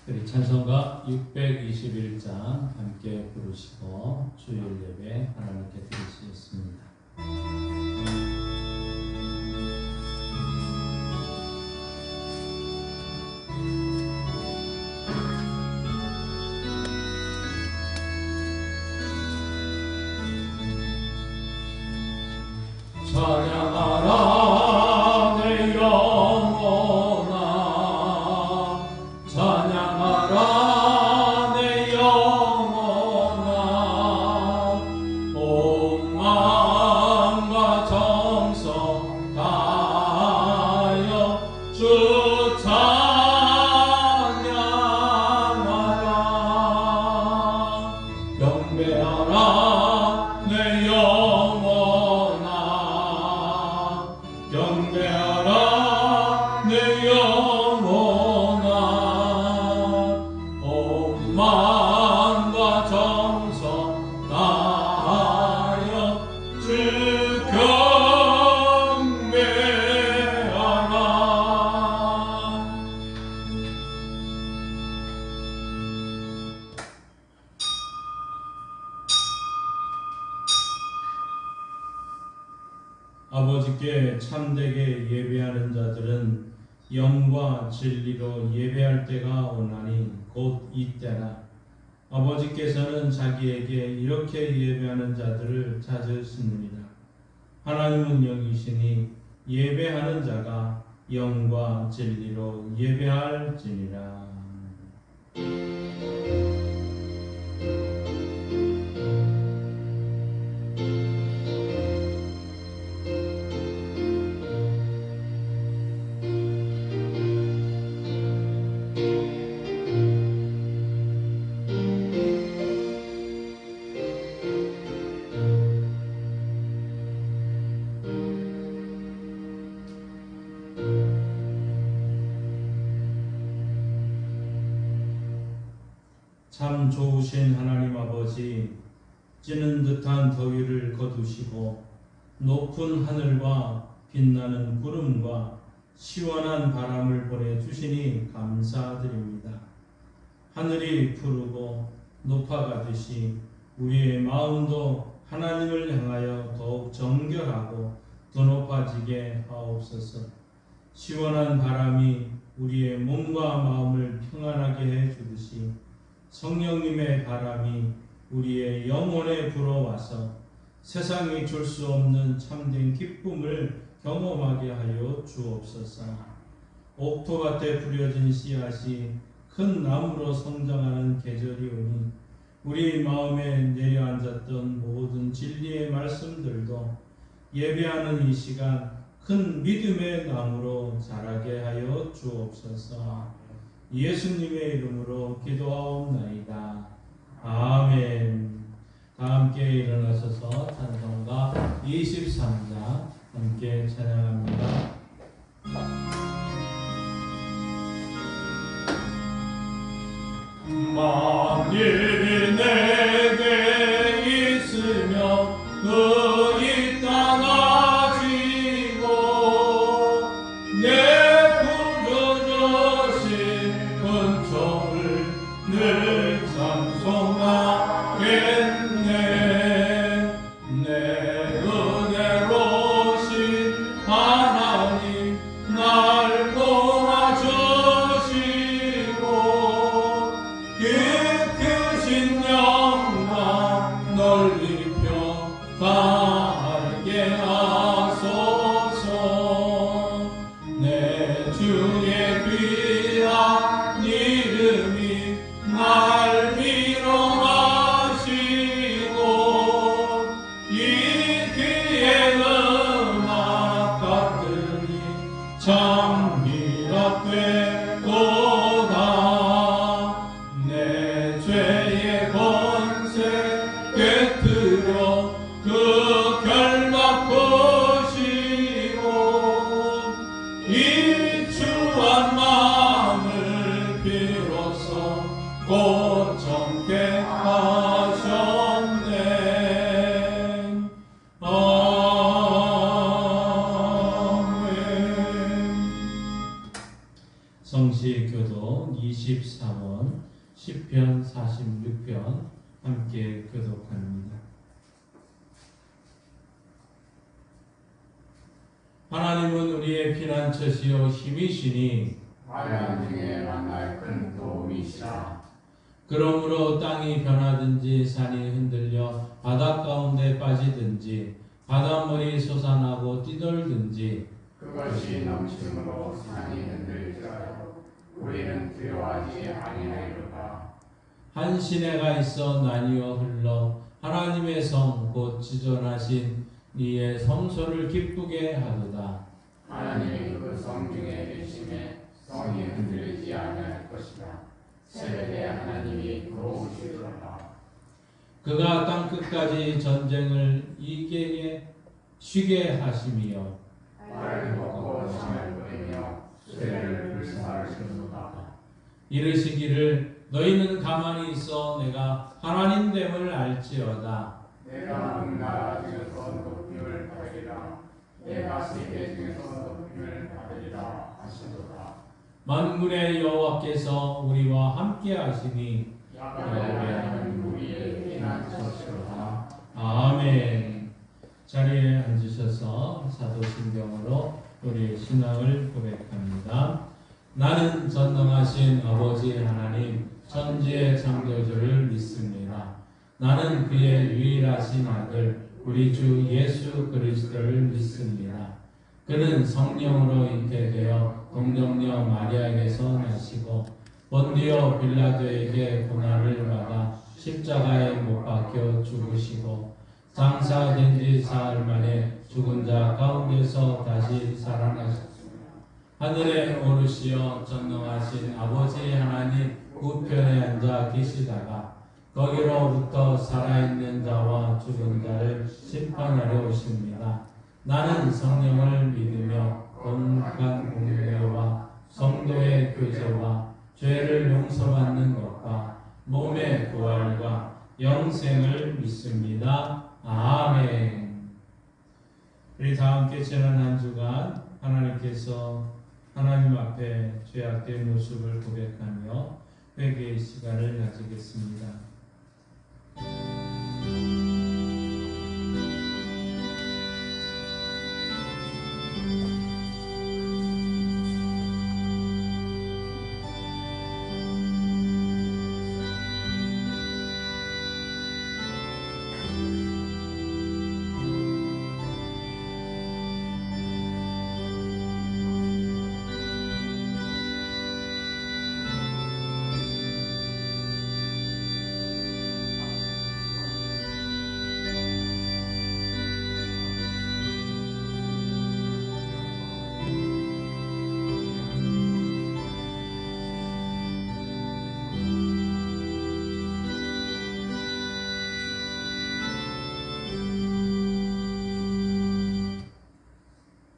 우리 찬송가 621장 함께 부르시고 주일 예배 하나님께 드리시겠습니다. 찬양하라 내 영혼아, 찬양하라 내 영혼아, 온 마음과 정성 다하여 주 찬양하라. 경배하라 내 영혼아, 경배하라 내 영혼아, 온 마음과 정성 다하여 주 경배하라. 아버지께 참되게 예배하는 자들은 영과 진리로 예배할 때가 오나니 곧 이때라. 아버지께서는 자기에게 이렇게 예배하는 자들을 찾으시느니라. 하나님은 영이시니 예배하는 자가 영과 진리로 예배할지니라. 참 좋으신 하나님 아버지, 찌는 듯한 더위를 거두시고 높은 하늘과 빛나는 구름과 시원한 바람을 보내주시니 감사드립니다. 하늘이 푸르고 높아가듯이 우리의 마음도 하나님을 향하여 더욱 정결하고 더 높아지게 하옵소서. 시원한 바람이 우리의 몸과 마음을 평안하게 해주듯이 성령님의 바람이 우리의 영혼에 불어와서 세상이 줄 수 없는 참된 기쁨을 경험하게 하여 주옵소서. 옥토밭에 뿌려진 씨앗이 큰 나무로 성장하는 계절이 오니 우리 마음에 내려앉았던 모든 진리의 말씀들도 예배하는 이 시간 큰 믿음의 나무로 자라게 하여 주옵소서. 예수님의 이름으로 기도하옵나이다. 아멘. 다 함께 일어나셔서 찬송가 23장 함께 찬양합니다. 만일이 내게 있으며 그 이 땅 가지고 내 늘 찬송하겠네. 내 은혜로우신 하나님 날 도와주시고 찬송곡 23원 시편 46편 함께 교독합니다. 하나님은 우리의 피난처시요 힘이시니 환난 중에 만날 큰 도움이시라. 그러므로 땅이 변하든지 산이 흔들려 바다 가운데 빠지든지 바닷물이 솟아나고 뛰돌든지 그것이 넘침으로 산이 흔들리더라도 우리는 두려워하지 아니하리로다. 한 시내가 있어 나뉘어 흘러 하나님의 성 곧 지존하신 이의 성소를 기쁘게 하도다. 하나님이 그 성 중에 계심에 성이 흔들리지 않을 것이다. 새벽에 하나님이 도우시리로다. 그가 땅 끝까지 전쟁을 쉬게 하심이요 말을 먹고 잠을 뿌리며 쇠를 불사르시도다. 이르시기를 너희는 가만히 있어 내가 하나님됨을 알지어다. 내가 문나라 중에서 높임을 받으리라. 내가 세계 중에서 높임을 받으리라 하시도다. 만군의 여호와께서 우리와 함께 하시니 야곱의 하나님 우리의 피난처시로다. 아멘. 자리에 앉으셔서 사도신경으로 우리의 신앙을 고백합니다. 나는 전능하신 아버지 하나님 천지의 창조주를 믿습니다. 나는 그의 유일하신 아들 우리 주 예수 그리스도를 믿습니다. 그는 성령으로 잉태되어 동정녀 마리아에게서 나시고 본디오 빌라도에게 고난을 받아 십자가에 못 박혀 죽으시고 장사된 지 사흘 만에 죽은 자 가운데서 다시 살아나셨습니다. 하늘에 오르시어 전능하신 아버지 하나님 우편에 앉아 계시다가 거기로부터 살아있는 자와 죽은 자를 심판하려 오십니다. 나는 성령을 믿으며 거룩한 공회와 성도의 교제와 죄를 용서받는 것과 몸의 부활과 영생을 믿습니다. 아멘. 우리 다 함께 지난 한 주간 하나님께서 하나님 앞에 죄악된 모습을 고백하며 회개의 시간을 가지겠습니다.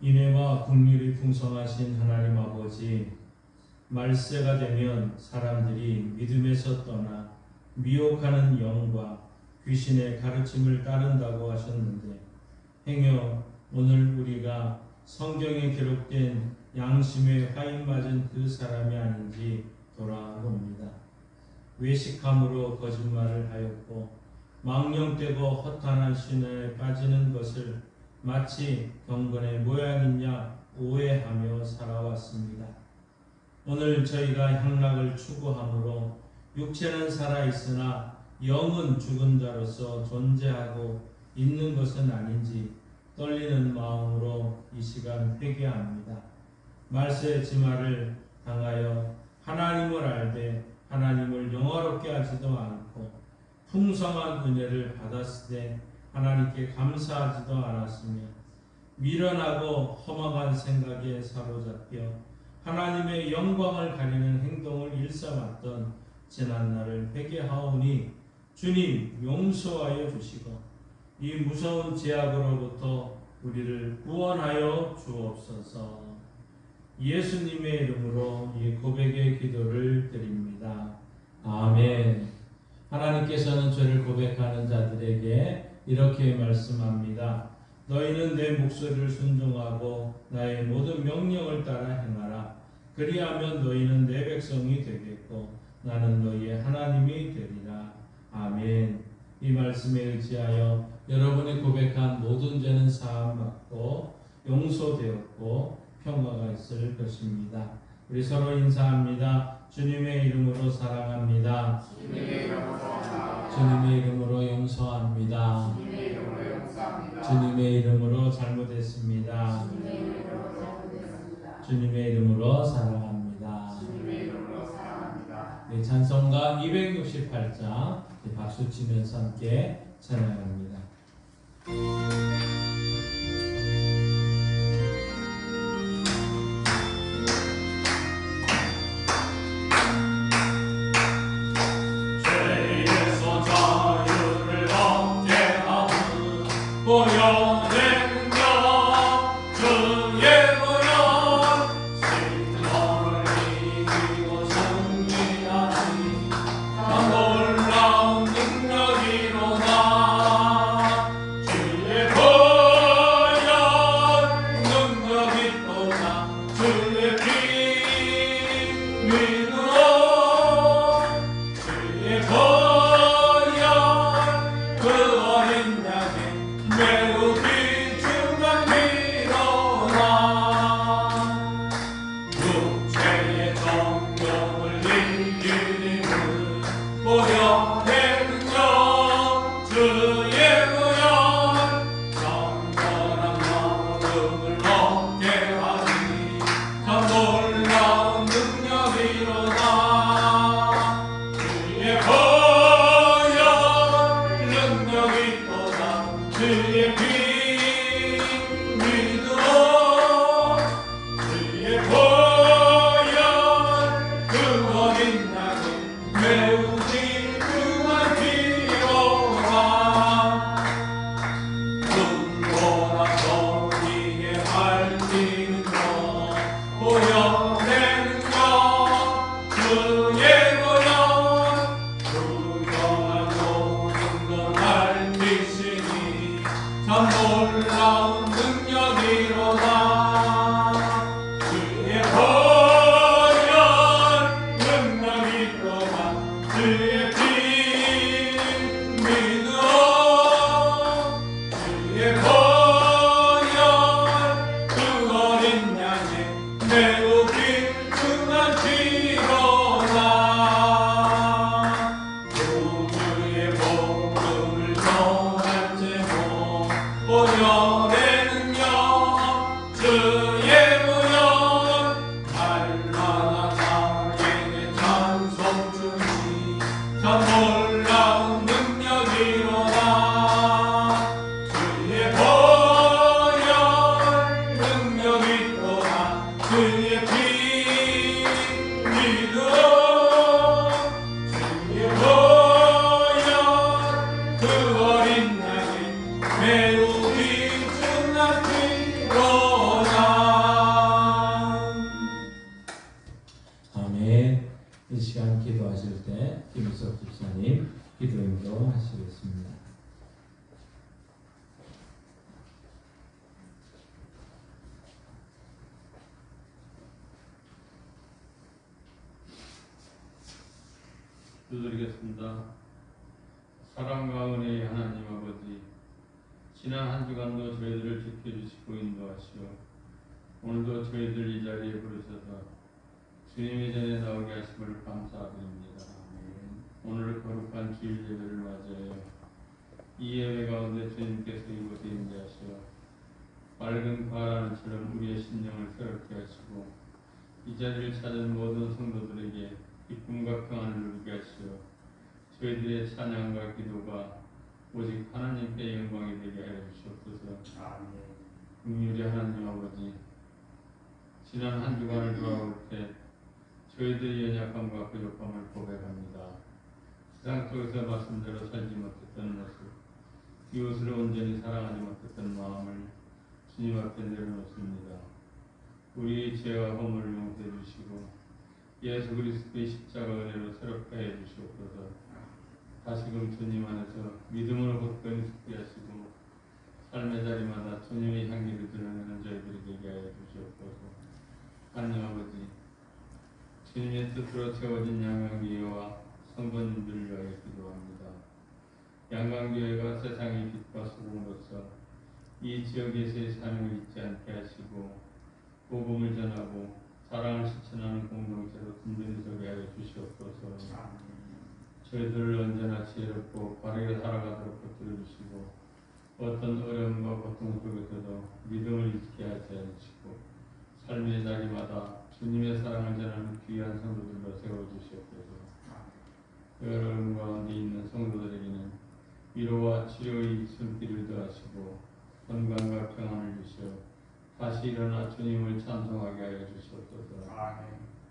인애와 긍휼이 풍성하신 하나님 아버지, 말세가 되면 사람들이 믿음에서 떠나 미혹하는 영과 귀신의 가르침을 따른다고 하셨는데 행여 오늘 우리가 성경에 기록된 양심에 화인 맞은 그 사람이 아닌지 돌아봅니다. 외식함으로 거짓말을 하였고 망령되고 허탄한 신에 빠지는 것을 마치 경건의 모양이냐 오해하며 살아왔습니다. 오늘 저희가 향락을 추구함으로 육체는 살아있으나 영은 죽은 자로서 존재하고 있는 것은 아닌지 떨리는 마음으로 이 시간 회개합니다. 말세 지마를 당하여 하나님을 알되 하나님을 영화롭게 하지도 않고 풍성한 은혜를 받았으되 하나님께 감사하지도 않았으며 미련하고 허망한 생각에 사로잡혀 하나님의 영광을 가리는 행동을 일삼았던 지난날을 회개하오니 주님 용서하여 주시고 이 무서운 죄악으로부터 우리를 구원하여 주옵소서. 예수님의 이름으로 이 고백의 기도를 드립니다. 아멘. 하나님께서는 죄를 고백하는 자들에게 이렇게 말씀합니다. 너희는 내 목소리를 순종하고 나의 모든 명령을 따라 행하라. 그리하면 너희는 내 백성이 되겠고 나는 너희의 하나님이 되리라. 아멘. 이 말씀에 의지하여 여러분이 고백한 모든 죄는 사함받고 용서되었고 평화가 있을 것입니다. 우리 서로 인사합니다. 주님의 이름으로 사랑합니다. 주님의 이름으로 용서합니다. 주님의 이름으로 잘못했습니다. 주님의 이름으로 사랑합니다. 네, 찬송가 268장 박수 치면서 함께 찬양합니다. 죄에서 자유를 얻게 하는 보혈의 능력 주의 보혈 신령을 이기고 승리하니 참 놀라운 능력이로다. 주의 보혈 능력이 또다. 주의 피 믿으로 주의 보혈 그 어린 양의 매우 귀중한 피로다. 육체의 정령을 이기는 보혈의 능력 주의 보혈 정결한 마음을 얻게 하니 참 놀라운 능력이로다. 주의 보혈 능력이 또다. 주의 피 믿으로 주의 보혈 그 어린 양의 매우 귀중한 피로다. 눈보라 거기에 밝히는 것 보혈의 능력 주의 보혈 부정한 모든 것 밝히시니 참 놀라운 능력이로다. 주의 보혈 능력이 또다. 주의 피 믿으로 주의 보혈 그 어린 양의 매우 귀중한 피로다. 우주의 복음을 전할 제목 보혈의 능력 주의 보혈 날마다 나에게 찬송 주니 참 놀라운 능력이로다. 주의 보혈 능력이 또다. 주의 피 믿으로 주의 보혈 그 어린 양의 매우 귀중한 피로다. 아멘. 이 시간 기도하실 때 김수석 집사님 기도 인도하시겠습니다. 기도드리겠습니다. 사랑과 은혜의 하나님 아버지, 지난 한 주간도 저희들을 지켜주시고 인도하시오. 오늘도 저희들 이 자리에 부르셔서 주님의 전에 나오게 하심을 감사드립니다. 오늘 거룩한 주일 예배를 맞이하여 이 예배 가운데 주님께서 이곳에 임재하시어 맑은 바라는처럼 우리의 심령을 새롭게 하시고 이 자리를 찾은 모든 성도들에게 기쁨과 평안을 누리게 하시어 저희들의 찬양과 기도가 오직 하나님께 영광이 되게 하여 주시옵소서. 긍휼히 하나님 아버지, 지난 한 주간을 돌아올 때 저희들의 연약함과 부족함을 고백합니다. 세상 속에서 말씀대로 살지 못했던 모습, 이웃을 온전히 사랑하지 못했던 마음을 주님 앞에 내려놓습니다. 우리의 죄와 허물을 용서해 주시고 예수 그리스도의 십자가 은혜로 새롭게 해 주시옵소서. 다시금 주님 안에서 믿음으로 굳건히 서게 하시고 삶의 자리마다 주님의 향기를 드러내는 저희들이 되게 하여 주시옵소서. 하나님 아버지, 주님의 뜻으로 채워진 양강교회와 성도님들을 위하여 기도합니다. 양강교회가 세상의 빛과 소금으로서 이 지역에서의 사명을 잊지 않게 하시고 복음을 전하고 사랑을 실천하는 공동체로 든든히 서게 하여 주시옵소서. 저희들을 언제나 지혜롭고 바르게 살아가도록 붙들어 주시고 어떤 어려움과 고통 속에서도 믿음을 잃게 하지 않으시고 삶의 자리마다 주님의 사랑을 전하는 귀한 성도들로 세워주시옵소서. 어려움 가운데 있는 성도들에게는 위로와 치료의 손길을 더하시고 건강과 평안을 주시어 다시 일어나 주님을 찬송하게 하여 주시옵소서.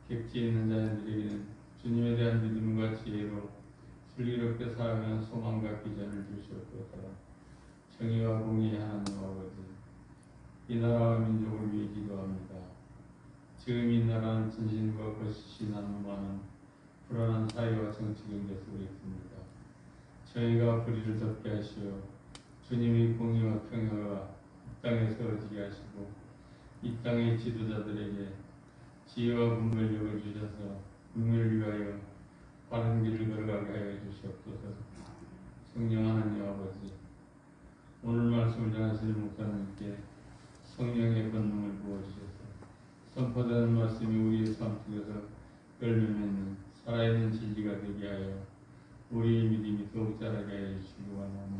객지에 있는 자녀들에게는 주님에 대한 믿음과 지혜로 슬기롭게 살아가는 소망과 비전을 주시옵소서. 정의와 공의의 하나님 아버지, 이 나라와 민족을 위해 기도합니다. 지금 이 나라는 진실과 거짓이 난무하는 불안한 사회와 정치 경제 속에 있습니다. 저희가 불의를 덮게 하시어 주님의 공의와 평화가 이 땅에 세워지게 하시고 이 땅의 지도자들에게 지혜와 분별력을 주셔서 국민을 위하여 바른 길을 걸어가게 하여 주시옵소서. 성령 하나님 아버지, 오늘 말씀을 전하실 목사님께 성령의 권능을 부어주셔서 선포되는 말씀이 우리의 삶 속에서 열매 맺는 살아있는 진리가 되게 하여 우리의 믿음이 더욱 자라게 하여 주시기 원하오며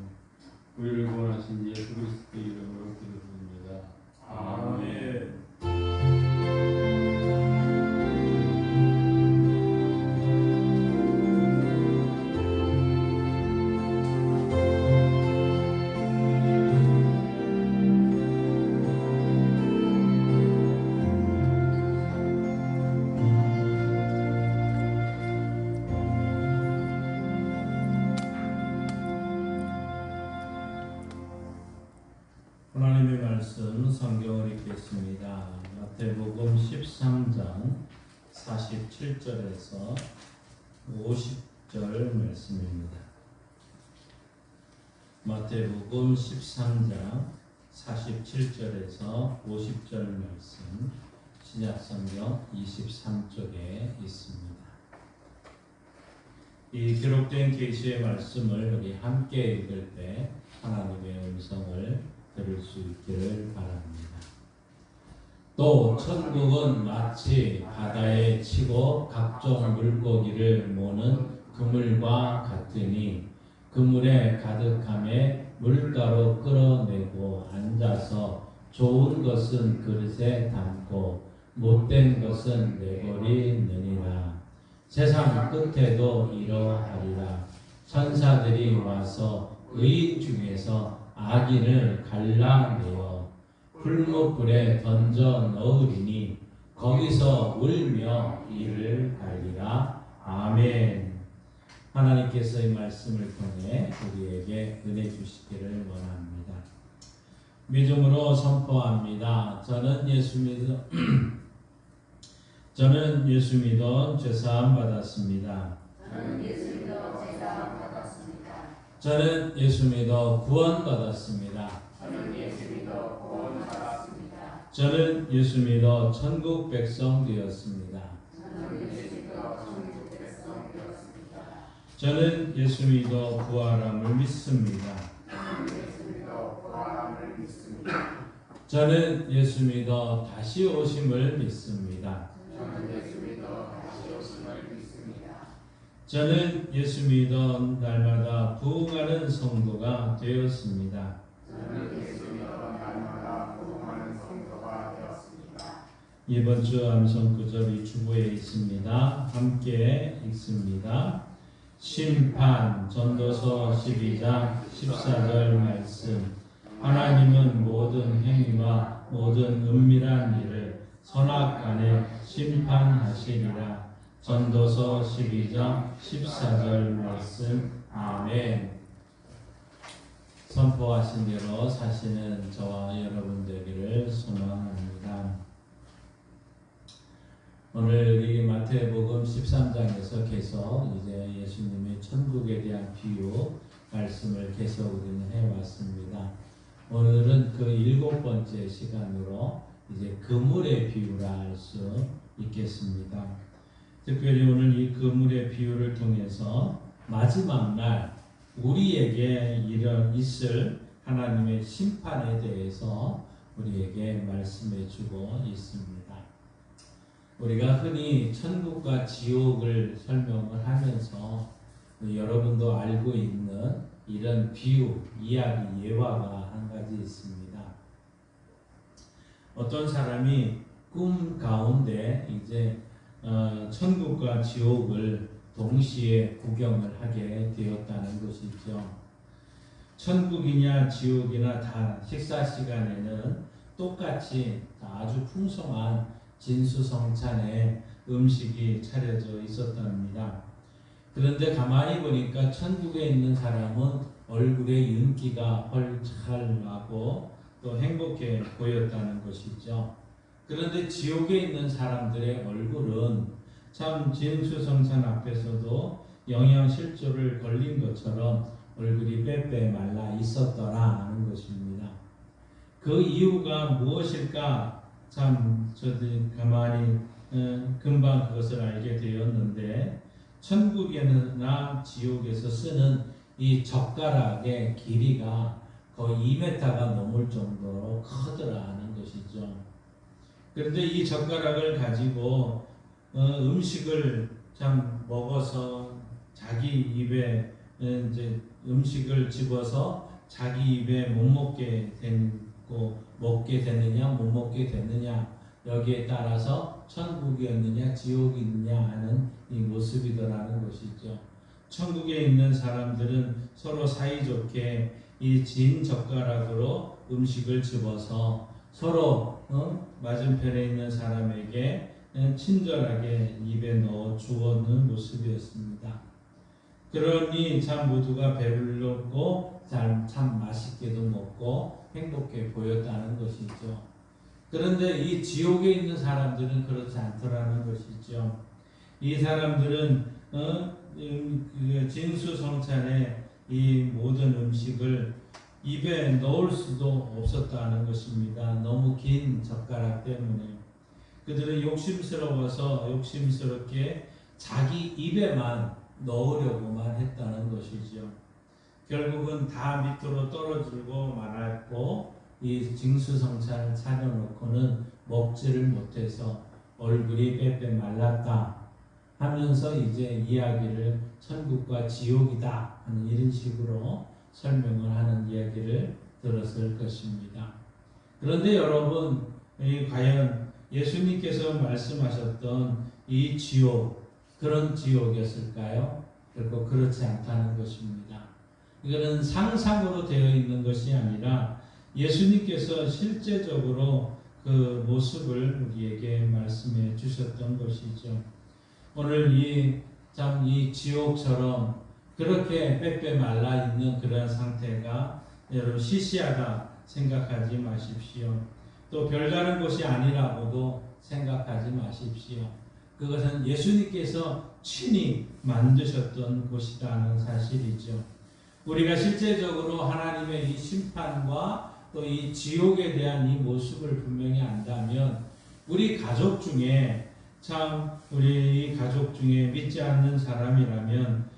우리를 구원하신 예수 그리스도의 이름으로 기도드립니다. 아멘. 하나님의 말씀 성경을 읽겠습니다. 마태복음 13장 47절에서 50절 말씀입니다. 마태복음 13장 47절에서 50절 말씀, 신약성경 23쪽에 있습니다. 이 기록된 계시의 말씀을 우리 함께 읽을 때 하나님의 음성을 들을 수 있기를 바랍니다. 또 천국은 마치 바다에 치고 각종 물고기를 모는 그물과 같으니 그물에 가득함에 물가로 끌어내고 앉아서 좋은 것은 그릇에 담고 못된 것은 내버리느니라. 세상 끝에도 이러하리라. 천사들이 와서 의인 중에서 악인을 갈라내어 풀무불에 던져 넣으리니 거기서 울며 이를 갈리라. 아멘. 하나님께서 이 말씀을 통해 우리에게 은혜 주시기를 원합니다. 믿음으로 선포합니다. 저는 예수 믿어 죄사함 받았습니다. 저는 예수 믿어 구원 받았습니다. 저는 예수 믿어 천국 백성 되었습니다. 저는 예수 믿어 부활함을 믿습니다. 저는 예수 믿어 다시 오심을 믿습니다. 저는 예수 믿어 날마다 부흥하는 성도가 되었습니다. 이번 주 암송 구절이 주보에 있습니다. 함께 읽습니다. 심판 전도서 12장 14절 말씀. 하나님은 모든 행위와 모든 은밀한 일을 선악간에 심판하시리라. 전도서 12장 14절 말씀. 아멘. 선포하신 대로 사시는 저와 여러분 되기를 소망합니다. 오늘 이 마태복음 13장에서 계속 이제 예수님의 천국에 대한 비유 말씀을 계속 우리는 해왔습니다. 오늘은 그 7번째 시간으로 이제 그물의 비유라 할 수 있겠습니다. 특별히 오늘 이 그물의 비유를 통해서 마지막 날 우리에게 있을 하나님의 심판에 대해서 우리에게 말씀해 주고 있습니다. 우리가 흔히 천국과 지옥을 설명을 하면서 여러분도 알고 있는 이런 비유, 이야기, 예화가 한 가지 있습니다. 어떤 사람이 꿈 가운데 이제 천국과 지옥을 동시에 구경을 하게 되었다는 것이죠. 천국이냐 지옥이나 다 식사 시간에는 똑같이 아주 풍성한 진수성찬의 음식이 차려져 있었답니다. 그런데 가만히 보니까 천국에 있는 사람은 얼굴에 윤기가 펄찰 나고 또 행복해 보였다는 것이죠. 그런데 지옥에 있는 사람들의 얼굴은 참 진수성찬 앞에서도 영양실조를 걸린 것처럼 얼굴이 빼빼 말라 있었더라 하는 것입니다. 그 이유가 무엇일까? 참 저도 가만히 금방 그것을 알게 되었는데 천국이나 지옥에서 쓰는 이 젓가락의 길이가 거의 2m가 넘을 정도로 크더라 하는 것이죠. 그런데 이 젓가락을 가지고 음식을 참 먹어서 자기 입에 이제 음식을 집어서 자기 입에 못 먹게 되고 먹게 되느냐 못 먹게 되느냐 여기에 따라서 천국이었느냐 지옥이었느냐 하는 이 모습이더라는 것이죠. 천국에 있는 사람들은 서로 사이좋게 이 진 젓가락으로 음식을 집어서 서로 맞은편에 있는 사람에게 친절하게 입에 넣어 주었는 모습이었습니다. 그러니 참 모두가 배불렀고 참 맛있게도 먹고 행복해 보였다는 것이죠. 그런데 이 지옥에 있는 사람들은 그렇지 않더라는 것이죠. 이 사람들은 진수성찬의 이 모든 음식을 입에 넣을 수도 없었다는 것입니다. 너무 긴 젓가락 때문에. 그들은 욕심스럽게 자기 입에만 넣으려고만 했다는 것이죠. 결국은 다 밑으로 떨어지고 말았고 이 진수성찬을 차려놓고는 먹지를 못해서 얼굴이 빼빼 말랐다 하면서 이제 이야기를 천국과 지옥이다 하는 이런 식으로 설명을 하는 이야기를 들었을 것입니다. 그런데 여러분, 과연 예수님께서 말씀하셨던 이 지옥, 그런 지옥이었을까요? 결코 그렇지 않다는 것입니다. 이거는 상상으로 되어 있는 것이 아니라 예수님께서 실제적으로 그 모습을 우리에게 말씀해 주셨던 것이죠. 오늘 이 지옥처럼 그렇게 빼빼 말라 있는 그런 상태가 여러분 시시하다 생각하지 마십시오. 또 별다른 곳이 아니라고도 생각하지 마십시오. 그것은 예수님께서 친히 만드셨던 곳이라는 사실이죠. 우리가 실제적으로 하나님의 이 심판과 또 이 지옥에 대한 이 모습을 분명히 안다면 우리 가족 중에 우리 가족 중에 믿지 않는 사람이라면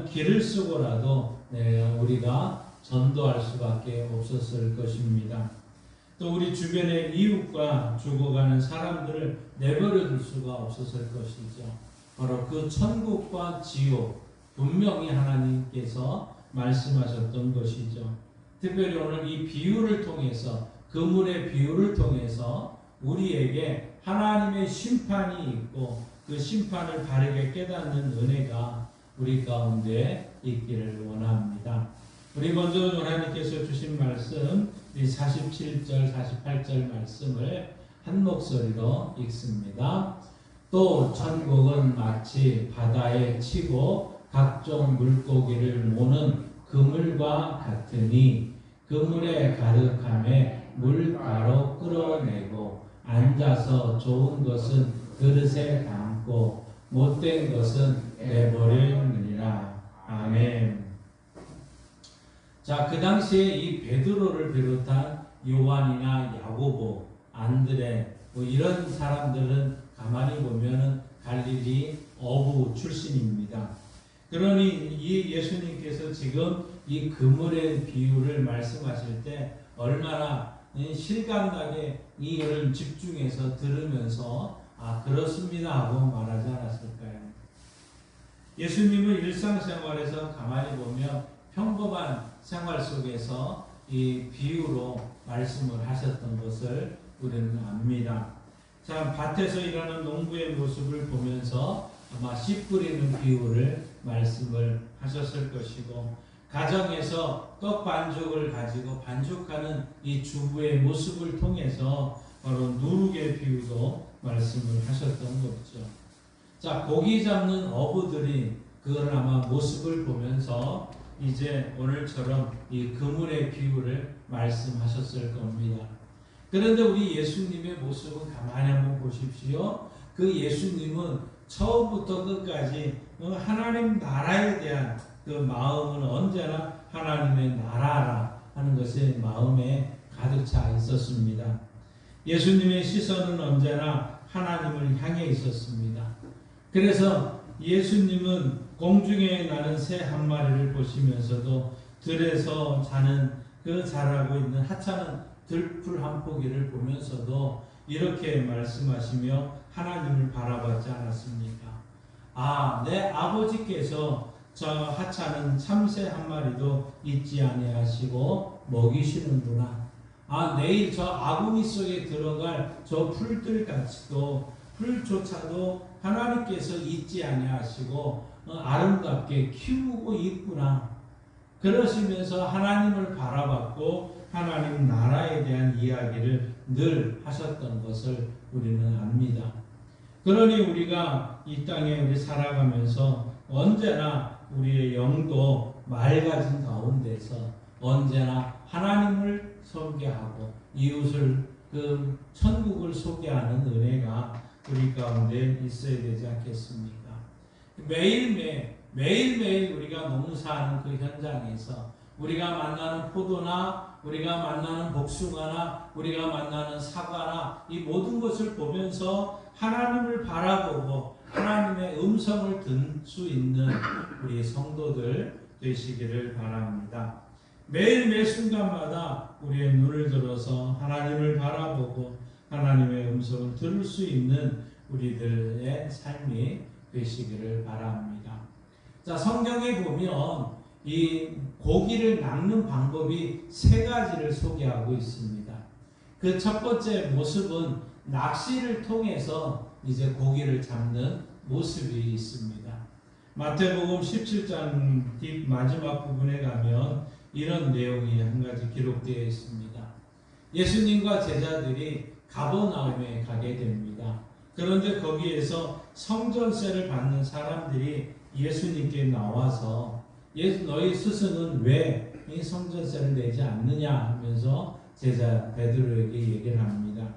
길을 쓰고라도 우리가 전도할 수밖에 없었을 것입니다. 또 우리 주변의 이웃과 죽어가는 사람들을 내버려 둘 수가 없었을 것이죠. 바로 그 천국과 지옥 분명히 하나님께서 말씀하셨던 것이죠. 특별히 오늘 이 비유를 통해서 그물의 비유를 통해서 우리에게 하나님의 심판이 있고 그 심판을 바르게 깨닫는 은혜가 우리 가운데 있기를 원합니다. 우리 먼저 하나님께서 주신 말씀 47절 48절 말씀을 한 목소리로 읽습니다. 또 천국은 마치 바다에 치고 각종 물고기를 모는 그물과 같으니 그물에 가득함에 물가로 끌어내고 앉아서 좋은 것은 그릇에 담고 못된 것은 내버리느니라. 아멘. 자, 그 당시에 이 베드로를 비롯한 요한이나 야고보, 안드레 이런 사람들은 가만히 보면은 갈릴리 어부 출신입니다. 그러니 이 예수님께서 지금 이 그물의 비유를 말씀하실 때 얼마나 실감나게 이거를 집중해서 들으면서 그렇습니다 하고 말하지 않았을까요? 예수님은 일상생활에서 가만히 보면 평범한 생활 속에서 이 비유로 말씀을 하셨던 것을 우리는 압니다. 자, 밭에서 일하는 농부의 모습을 보면서 아마 씨 뿌리는 비유를 말씀을 하셨을 것이고, 가정에서 떡 반죽을 가지고 반죽하는 이 주부의 모습을 통해서 바로 누룩의 비유도 말씀을 하셨던 거죠. 자, 고기 잡는 어부들이 그걸 아마 모습을 보면서 이제 오늘처럼 이 그물의 비유를 말씀하셨을 겁니다. 그런데 우리 예수님의 모습은 가만히 한번 보십시오. 그 예수님은 처음부터 끝까지 하나님 나라에 대한 그 마음은 언제나 하나님의 나라라 하는 것에 마음에 가득 차 있었습니다. 예수님의 시선은 언제나 하나님을 향해 있었습니다. 그래서 예수님은 공중에 나는 새 한 마리를 보시면서도 들에서 자는 그 자라고 있는 하찮은 들풀 한 포기를 보면서도 이렇게 말씀하시며 하나님을 바라봤지 않았습니까? 내 아버지께서 저 하찮은 참새 한 마리도 잊지 아니하시고 먹이시는구나. 내일 저 아궁이 속에 들어갈 저 풀들같이도 풀조차도 하나님께서 잊지 아니하시고 아름답게 키우고 있구나. 그러시면서 하나님을 바라봤고 하나님 나라에 대한 이야기를 늘 하셨던 것을 우리는 압니다. 그러니 우리가 이 땅에 우리 살아가면서 언제나 우리의 영도 맑아진 가운데서 언제나 하나님을 소개하고 이웃을 그 천국을 소개하는 은혜가 우리 가운데 있어야 되지 않겠습니까? 매일매일 우리가 농사하는 그 현장에서 우리가 만나는 포도나 우리가 만나는 복숭아나 우리가 만나는 사과나 이 모든 것을 보면서 하나님을 바라보고 하나님의 음성을 들 수 있는 우리 성도들 되시기를 바랍니다. 매일매일 순간마다 우리의 눈을 들어서 하나님을 바라보고 하나님의 음성을 들을 수 있는 우리들의 삶이 되시기를 바랍니다. 자, 성경에 보면 이 고기를 낚는 방법이 세 가지를 소개하고 있습니다. 그 첫 번째 모습은 낚시를 통해서 이제 고기를 잡는 모습이 있습니다. 마태복음 17장 뒷 마지막 부분에 가면 이런 내용이 한 가지 기록되어 있습니다. 예수님과 제자들이 가버나움에 가게 됩니다. 그런데 거기에서 성전세를 받는 사람들이 예수님께 나와서 너희 스승은 왜 이 성전세를 내지 않느냐 하면서 제자 베드로에게 얘기를 합니다.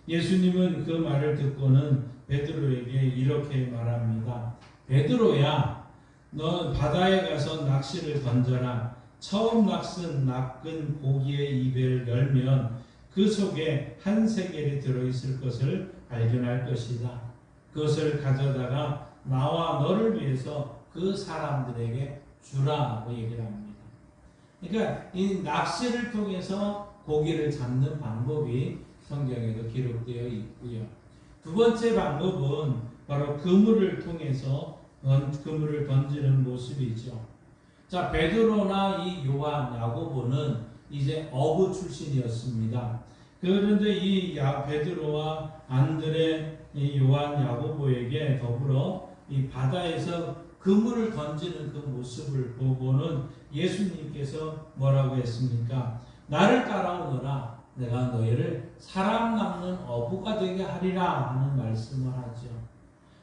예수님은 그 말을 듣고는 베드로에게 이렇게 말합니다. 베드로야, 너 바다에 가서 낚시를 던져라. 처음 낚은 고기의 입을 열면 그 속에 한 세겔이 들어있을 것을 발견할 것이다. 그것을 가져다가 나와 너를 위해서 그 사람들에게 주라고 얘기를 합니다. 그러니까 이 낚시를 통해서 고기를 잡는 방법이 성경에도 기록되어 있고요. 두 번째 방법은 바로 그물을 통해서 그물을 던지는 모습이죠. 자, 베드로나 이 요한, 야고보는 이제 어부 출신이었습니다. 그런데 이 베드로와 안드레, 이 요한, 야고보에게 더불어 이 바다에서 그물을 던지는 그 모습을 보고는 예수님께서 뭐라고 했습니까? 나를 따라오너라. 내가 너희를 사람 낚는 어부가 되게 하리라 하는 말씀을 하죠.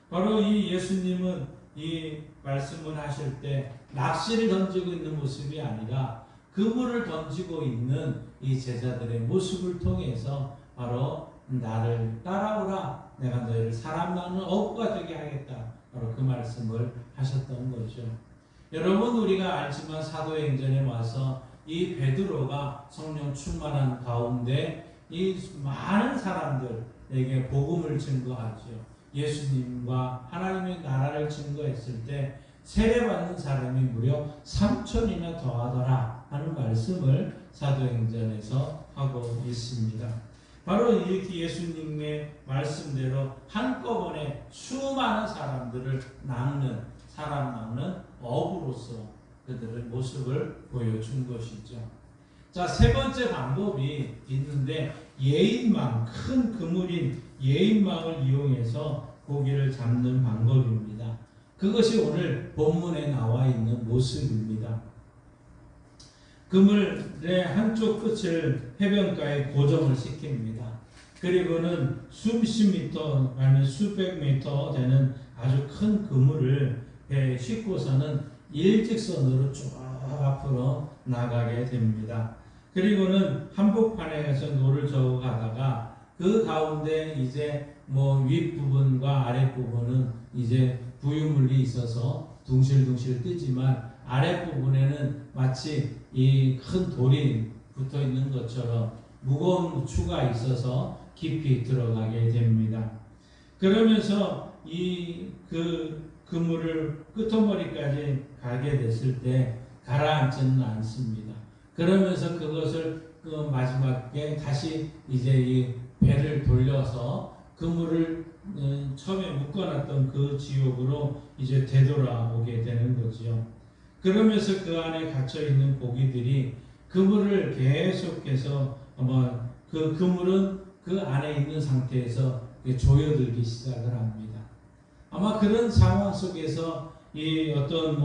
바로 이 예수님은 이 말씀을 하실 때 낚시를 던지고 있는 모습이 아니라 그물을 던지고 있는 이 제자들의 모습을 통해서 바로 나를 따라오라. 내가 너희를 사람 낚는 어부가 되게 하겠다. 바로 그 말씀을 하셨던 거죠. 여러분, 우리가 알지만 사도행전에 와서 이 베드로가 성령 충만한 가운데 이 많은 사람들에게 복음을 증거하죠. 예수님과 하나님의 나라를 증거했을 때 세례받는 사람이 무려 3천이나 더하더라 하는 말씀을 사도행전에서 하고 있습니다. 바로 이렇게 예수님의 말씀대로 한꺼번에 수많은 사람들을 사람 낚는 어부로서 그들의 모습을 보여준 것이죠. 자, 세 번째 방법이 있는데 큰 그물인 예인망을 이용해서 고기를 잡는 방법입니다. 그것이 오늘 본문에 나와 있는 모습입니다. 그물의 한쪽 끝을 해변가에 고정을 시킵니다. 그리고는 수십 미터 아니면 수백 미터 되는 아주 큰 그물을 배에 싣고서는 일직선으로 쭉 앞으로 나가게 됩니다. 그리고는 한복판에 가서 노를 저어 가다가 그 가운데 이제 윗부분과 아랫부분은 이제 부유물이 있어서 둥실둥실 뜨지만 아랫부분에는 마치 이 큰 돌이 붙어 있는 것처럼 무거운 추가 있어서 깊이 들어가게 됩니다. 그러면서 그 그물을 끄트머리까지 가게 됐을 때 가라앉지는 않습니다. 그러면서 그것을 마지막에 다시 이제 이 배를 돌려서 그물을 처음에 묶어놨던 그 지역으로 이제 되돌아오게 되는 거지요. 그러면서 그 안에 갇혀있는 고기들이 그물을 계속해서 아마 그 그물은 그 안에 있는 상태에서 조여들기 시작을 합니다. 아마 그런 상황 속에서 이 어떤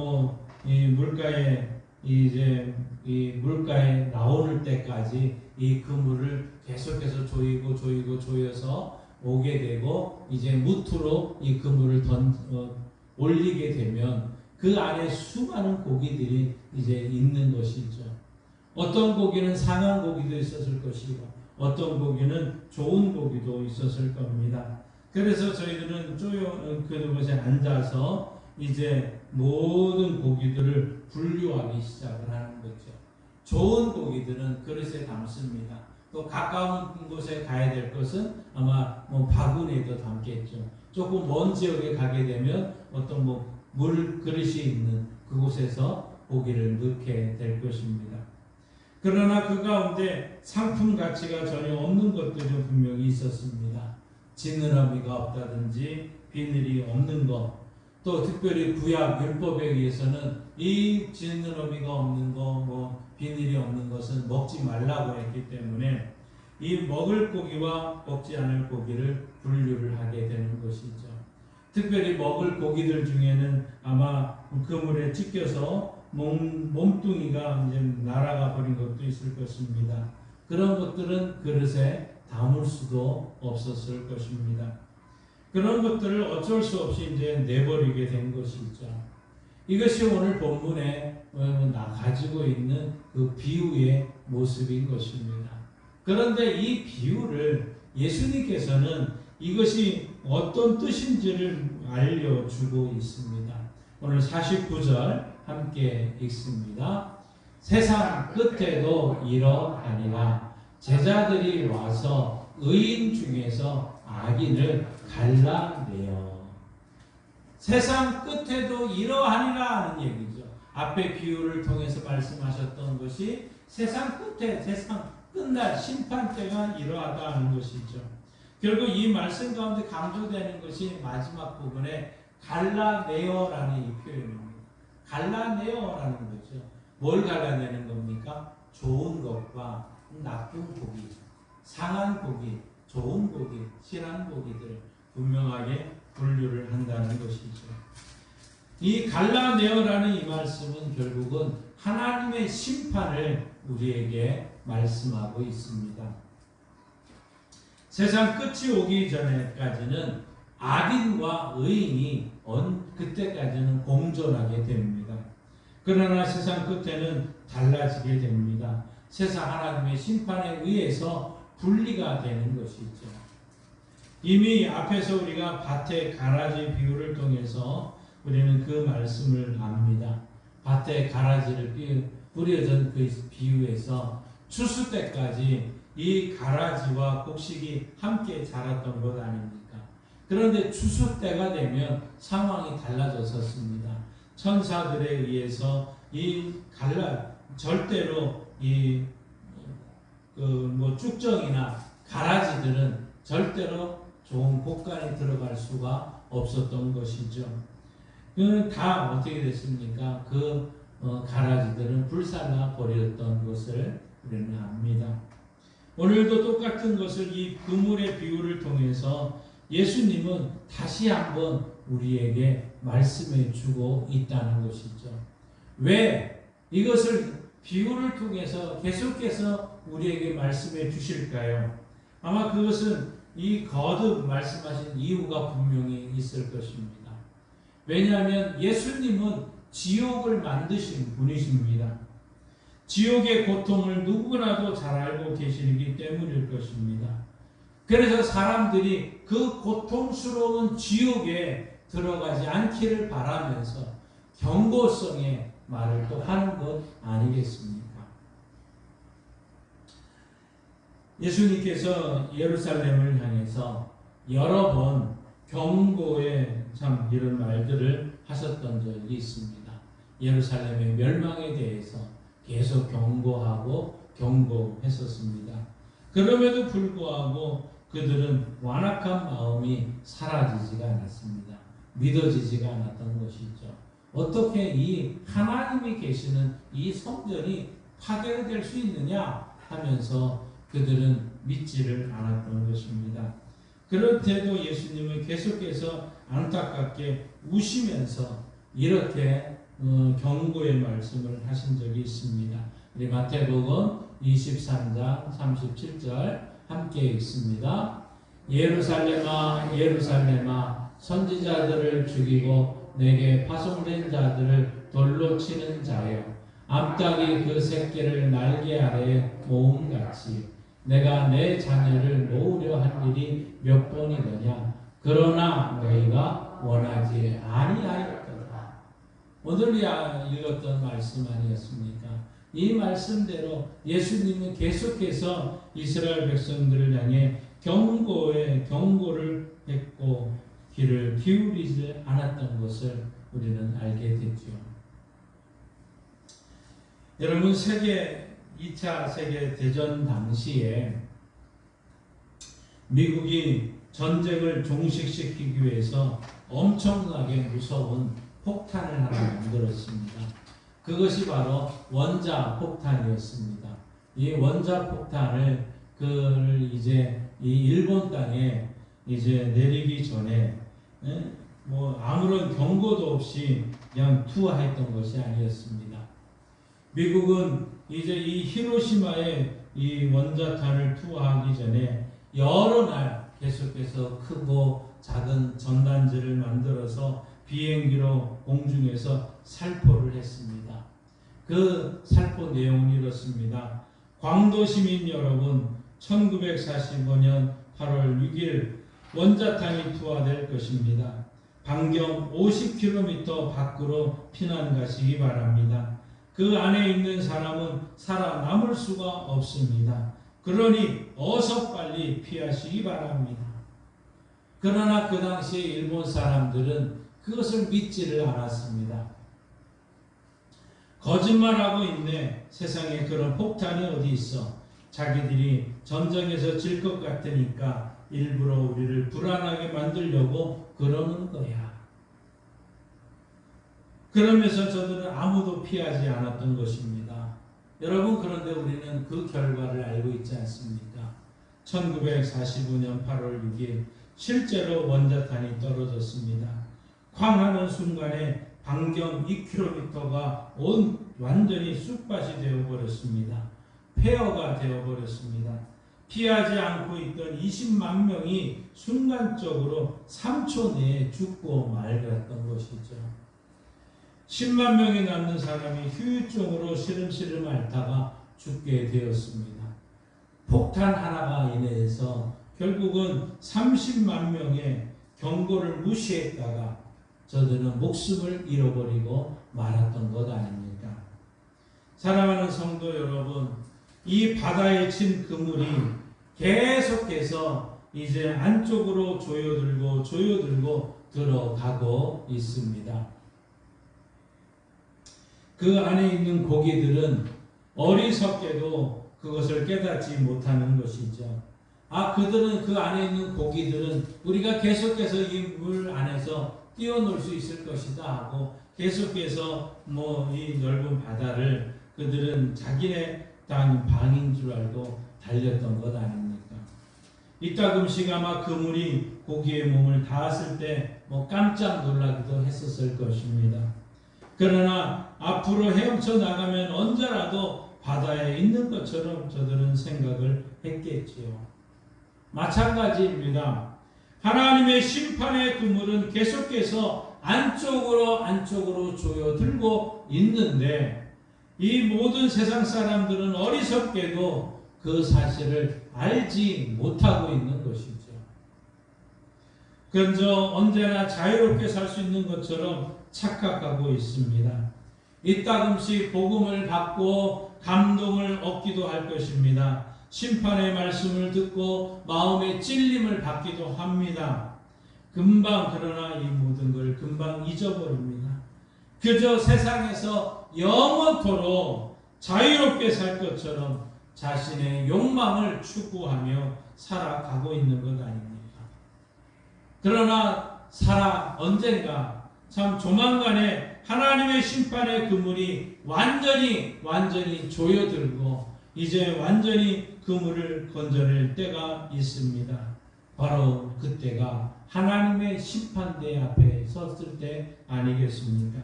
이 물가에 이 물가에 나오는 때까지 이 그물을 계속해서 조여서 오게 되고 이제 무트로 이 그물을 올리게 되면 그 안에 수많은 고기들이 이제 있는 것이죠. 어떤 고기는 상한 고기도 있었을 것이고 어떤 고기는 좋은 고기도 있었을 겁니다. 그래서 저희들은 그곳에 앉아서 이제 모든 고기들을 분류하기 시작을 하는 거죠. 좋은 고기들은 그릇에 담습니다. 또 가까운 곳에 가야 될 것은 아마 바구니에도 담겠죠. 조금 먼 지역에 가게 되면 어떤 물 그릇이 있는 그곳에서 고기를 넣게 될 것입니다. 그러나 그 가운데 상품 가치가 전혀 없는 것들이 분명히 있었습니다. 지느러미가 없다든지 비늘이 없는 것, 또 특별히 구약 율법에 의해서는 이 지느러미가 없는 거, 비늘이 없는 것은 먹지 말라고 했기 때문에 이 먹을 고기와 먹지 않을 고기를 분류를 하게 되는 것이죠. 특별히 먹을 고기들 중에는 아마 그물에 찢겨서 몸뚱이가 이제 날아가 버린 것도 있을 것입니다. 그런 것들은 그릇에 담을 수도 없었을 것입니다. 그런 것들을 어쩔 수 없이 이제 내버리게 된 것이죠. 이것이 오늘 본문에 가지고 있는 그 비유의 모습인 것입니다. 그런데 이 비유를 예수님께서는 이것이 어떤 뜻인지를 알려주고 있습니다. 오늘 49절 함께 읽습니다. 세상 끝에도 이러하니라. 제자들이 와서 의인 중에서 악인을 갈라내어. 세상 끝에도 이러하니라 하는 얘기죠. 앞에 비유를 통해서 말씀하셨던 것이 세상 끝날 심판 때가 이러하다 하는 것이죠. 결국 이 말씀 가운데 강조되는 것이 마지막 부분에 갈라내어라는 이 표현입니다. 갈라내어라는 거죠. 뭘 갈라내는 겁니까? 좋은 것과 나쁜 고기, 상한 고기, 좋은 고기, 실한 고기들을 분명하게 분류를 한다는 것이죠. 이 갈라내어라는 이 말씀은 결국은 하나님의 심판을 우리에게 말씀하고 있습니다. 세상 끝이 오기 전에까지는 악인과 의인이 그때까지는 공존하게 됩니다. 그러나 세상 끝에는 달라지게 됩니다. 세상 하나님의 심판에 의해서 분리가 되는 것이죠. 이미 앞에서 우리가 밭의 가라지 비유를 통해서 우리는 그 말씀을 압니다. 밭에 가라지를 뿌려진 그 비유에서 추수 때까지 이 가라지와 곡식이 함께 자랐던 것 아닙니까? 그런데 추수 때가 되면 상황이 달라졌었습니다. 천사들에 의해서 절대로 쭉정이나 가라지들은 절대로 좋은 곳간에 들어갈 수가 없었던 것이죠. 다 어떻게 됐습니까? 가라지들은 불살라 버렸던 것을 우리는 압니다. 오늘도 똑같은 것을 이 그물의 비유를 통해서 예수님은 다시 한번 우리에게 말씀해 주고 있다는 것이죠. 왜 이것을 비유를 통해서 계속해서 우리에게 말씀해 주실까요? 아마 그것은 이 거듭 말씀하신 이유가 분명히 있을 것입니다. 왜냐하면 예수님은 지옥을 만드신 분이십니다. 지옥의 고통을 누구나도 잘 알고 계시기 때문일 것입니다. 그래서 사람들이 그 고통스러운 지옥에 들어가지 않기를 바라면서 경고성의 말을 또 하는 것 아니겠습니까? 예수님께서 예루살렘을 향해서 여러 번 경고의 이런 말들을 하셨던 적이 있습니다. 예루살렘의 멸망에 대해서 계속 경고하고 경고했었습니다. 그럼에도 불구하고 그들은 완악한 마음이 사라지지가 않았습니다. 믿어지지가 않았던 것이죠. 어떻게 이 하나님이 계시는 이 성전이 파괴될 수 있느냐 하면서 그들은 믿지를 않았던 것입니다. 그럴 때도 예수님은 계속해서 안타깝게 우시면서 이렇게 경고의 말씀을 하신 적이 있습니다. 우리 마태복음 23장 37절 함께 읽습니다. 예루살렘아 예루살렘아 선지자들을 죽이고 내게 파송된 자들을 돌로 치는 자여 암탉이 그 새끼를 날개 아래에 모음같이 내가 내 자녀를 모으려 한 일이 몇 번이더냐 그러나 너희가 원하지 아니하였더라. 오늘 읽었던 말씀 아니었습니까? 이 말씀대로 예수님은 계속해서 이스라엘 백성들을 향해 경고를 했고 귀를 기울이지 않았던 것을 우리는 알게 됐죠. 여러분 2차 세계대전 당시에 미국이 전쟁을 종식시키기 위해서 엄청나게 무서운 폭탄을 하나 만들었습니다. 그것이 바로 원자폭탄이었습니다. 이 원자폭탄을 이제 이 일본 땅에 이제 내리기 전에 아무런 경고도 없이 그냥 투하했던 것이 아니었습니다. 미국은 이제 이 히로시마에 이 원자탄을 투하하기 전에 여러 날 계속해서 크고 작은 전단지를 만들어서 비행기로 공중에서 살포를 했습니다. 그 살포 내용은 이렇습니다. 광도 시민 여러분, 1945년 8월 6일 원자탄이 투하될 것입니다. 반경 50km 밖으로 피난 가시기 바랍니다. 그 안에 있는 사람은 살아남을 수가 없습니다. 그러니 어서 빨리 피하시기 바랍니다. 그러나 그 당시에 일본 사람들은 그것을 믿지를 않았습니다. 거짓말하고 있네. 세상에 그런 폭탄이 어디 있어. 자기들이 전쟁에서 질 것 같으니까 일부러 우리를 불안하게 만들려고 그러는 거야. 그러면서 저들은 아무도 피하지 않았던 것입니다. 여러분, 그런데 우리는 그 결과를 알고 있지 않습니까? 1945년 8월 6일 실제로 원자탄이 떨어졌습니다. 쾅하는 순간에 반경 2km가 완전히 쑥밭이 되어버렸습니다. 폐허가 되어버렸습니다. 피하지 않고 있던 20만 명이 순간적으로 3초 내에 죽고 말았던 것이죠. 10만 명이 남는 사람이 후유증으로 시름시름 앓다가 죽게 되었습니다. 폭탄 하나가 인해서 결국은 30만 명의 경고를 무시했다가 저들은 목숨을 잃어버리고 말았던 것 아닙니까? 사랑하는 성도 여러분, 이 바다에 친 그물이 계속해서 이제 안쪽으로 조여들고 들어가고 있습니다. 그 안에 있는 고기들은 어리석게도 그것을 깨닫지 못하는 것이죠. 그들은 그 안에 있는 고기들은 우리가 계속해서 이 물 안에서 뛰어놀 수 있을 것이다 하고 계속해서 이 넓은 바다를 그들은 자기네 땅 방인 줄 알고 달렸던 것 아닙니까? 이따금씩 아마 그물이 고기의 몸을 닿았을 때 깜짝 놀라기도 했었을 것입니다. 그러나 앞으로 헤엄쳐 나가면 언제라도 바다에 있는 것처럼 저들은 생각을 했겠지요. 마찬가지입니다. 하나님의 심판의 그물은 계속해서 안쪽으로 조여들고 있는데 이 모든 세상 사람들은 어리석게도 그 사실을 알지 못하고 있는 것이죠. 그저 언제나 자유롭게 살 수 있는 것처럼 착각하고 있습니다. 이따금씩 복음을 받고 감동을 얻기도 할 것입니다. 심판의 말씀을 듣고 마음의 찔림을 받기도 합니다. 그러나 이 모든 걸 금방 잊어버립니다. 그저 세상에서 영원토록 자유롭게 살 것처럼 자신의 욕망을 추구하며 살아가고 있는 것 아닙니까? 그러나 언젠가 참 조만간에 하나님의 심판의 그물이 완전히 조여들고 이제 완전히 그물을 건져낼 때가 있습니다. 바로 그때가 하나님의 심판대 앞에 섰을 때 아니겠습니까?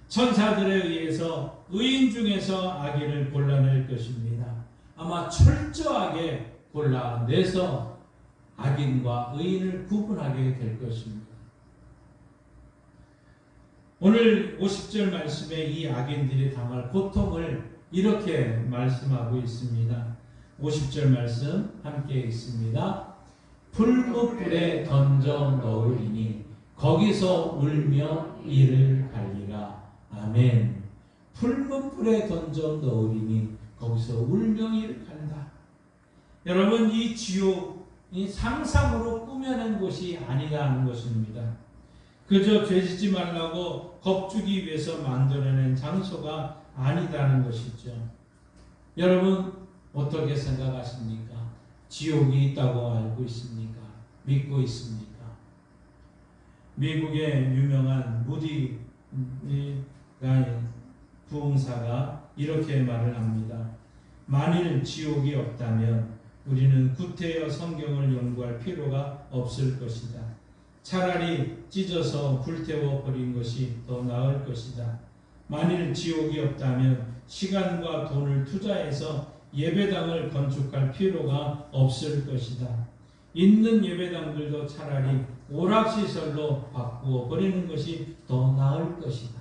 천사들에 의해서 의인 중에서 악인을 골라낼 것입니다. 아마 철저하게 골라내서 악인과 의인을 구분하게 될 것입니다. 오늘 50절 말씀에 이 악인들이 당할 고통을 이렇게 말씀하고 있습니다. 50절 말씀 함께 있습니다. 풀무불에 던져 넣으리니 거기서 울며 이를 갈리라. 아멘. 풀무불에 던져 넣으리니 거기서 울며 이를 갈리라. 여러분, 이 지옥이 상상으로 꾸며낸 곳이 아니라는 것입니다. 그저 죄짓지 말라고 겁주기 위해서 만들어낸 장소가 아니다는 것이죠. 여러분 어떻게 생각하십니까? 지옥이 있다고 알고 있습니까? 믿고 있습니까? 미국의 유명한 무디 부흥사가 이렇게 말을 합니다. 만일 지옥이 없다면 우리는 구태여 성경을 연구할 필요가 없을 것이다. 차라리 찢어서 불태워 버린 것이 더 나을 것이다. 만일 지옥이 없다면 시간과 돈을 투자해서 예배당을 건축할 필요가 없을 것이다. 있는 예배당들도 차라리 오락시설로 바꾸어 버리는 것이 더 나을 것이다.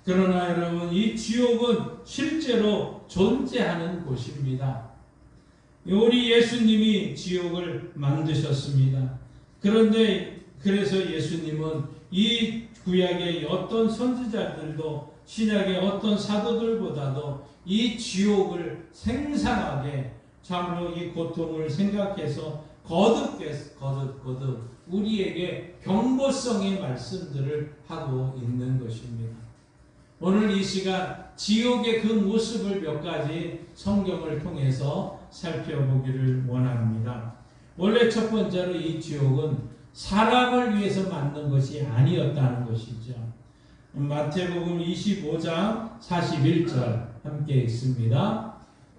그러나 여러분, 이 지옥은 실제로 존재하는 곳입니다. 우리 예수님이 지옥을 만드셨습니다. 그래서 예수님은 이 구약의 어떤 선지자들도 신약의 어떤 사도들보다도 이 지옥을 생생하게 참으로 이 고통을 생각해서 거듭 우리에게 경고성의 말씀들을 하고 있는 것입니다. 오늘 이 시간 지옥의 그 모습을 몇 가지 성경을 통해서 살펴보기를 원합니다. 원래 첫 번째로 이 지옥은 사람을 위해서 만든 것이 아니었다는 것이죠. 마태복음 25장 41절 함께 읽습니다.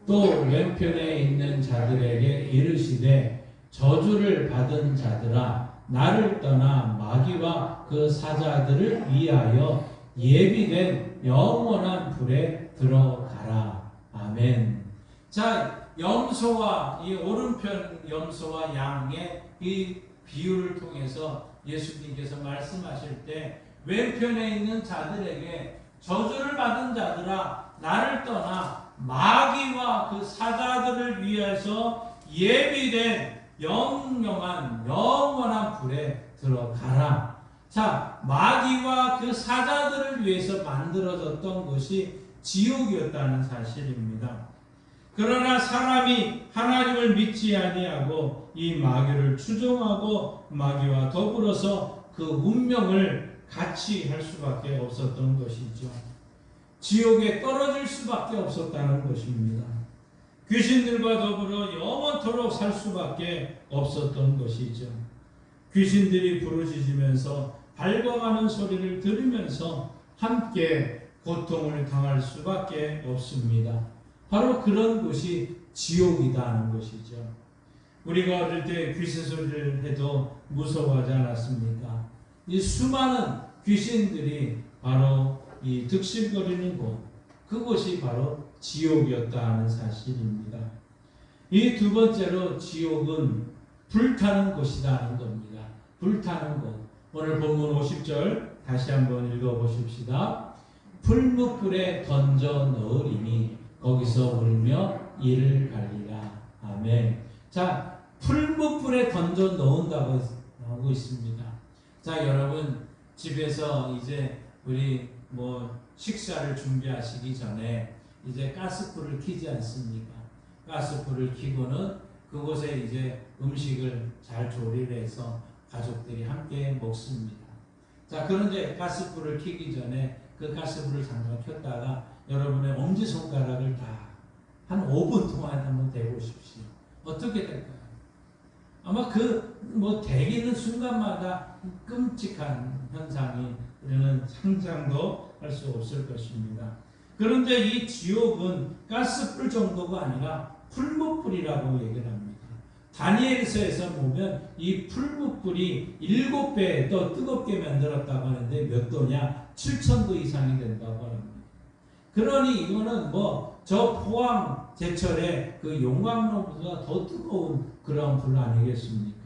또 왼편에 있는 자들에게 이르시되 저주를 받은 자들아 나를 떠나 마귀와 그 사자들을 위하여 예비된 영원한 불에 들어가라. 아멘. 자, 염소와 이 오른편 염소와 양의 이 비유를 통해서 예수님께서 말씀하실 때 왼편에 있는 자들에게 저주를 받은 자들아 나를 떠나 마귀와 그 사자들을 위해서 예비된 영원한 불에 들어가라. 자, 마귀와 그 사자들을 위해서 만들어졌던 것이 지옥이었다는 사실입니다. 그러나 사람이 하나님을 믿지 아니하고 이 마귀를 추종하고 마귀와 더불어서 그 운명을 같이 할 수밖에 없었던 것이죠. 지옥에 떨어질 수밖에 없었다는 것입니다. 귀신들과 더불어 영원토록 살 수밖에 없었던 것이죠. 귀신들이 부르짖으면서 발광하는 소리를 들으면서 함께 고통을 당할 수밖에 없습니다. 바로 그런 곳이 지옥이다는 것이죠. 우리가 어릴 때 귀신 소리를 해도 무서워하지 않았습니까? 이 수많은 귀신들이 바로 이 득실거리는 곳, 그곳이 바로 지옥이었다는 사실입니다. 이 두 번째로 지옥은 불타는 곳이라는 겁니다. 불타는 곳. 오늘 본문 50절 다시 한번 읽어보십시다. 풀무불에 던져 넣으리니 거기서 울며 이를 갈리라. 아멘. 자, 풀무불에 던져 넣은다고 하고 있습니다. 자, 여러분 집에서 이제 우리 식사를 준비하시기 전에 이제 가스불을 켜지 않습니까? 가스불을 켜고는 그곳에 이제 음식을 잘 조리를 해서 가족들이 함께 먹습니다. 자, 그런데 가스불을 켜기 전에 그 가스불을 잠깐 켰다가 여러분의 엄지손가락을 다 한 5분 동안 한번 대보십시오. 어떻게 될까요? 아마 대기는 순간마다 끔찍한 현상이 우리는 상상도 할 수 없을 것입니다. 그런데 이 지옥은 가스불 정도가 아니라 풀무불이라고 얘기를 합니다. 다니엘서에서 보면 이 풀무불이 7배 더 뜨겁게 만들었다고 하는데 몇 도냐? 7,000도 이상이 된다고 합니다. 그러니 이거는 저 포항 제철에 그 용광로보다 더 뜨거운 그런 불 아니겠습니까?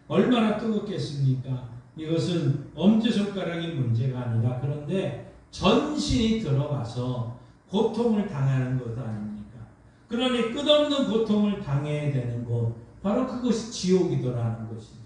얼마나 뜨겁겠습니까? 이것은 엄지손가락이 문제가 아니라 그런데 전신이 들어가서 고통을 당하는 것 아닙니까? 그러니 끝없는 고통을 당해야 되는 곳, 바로 그것이 지옥이더라는 것이죠.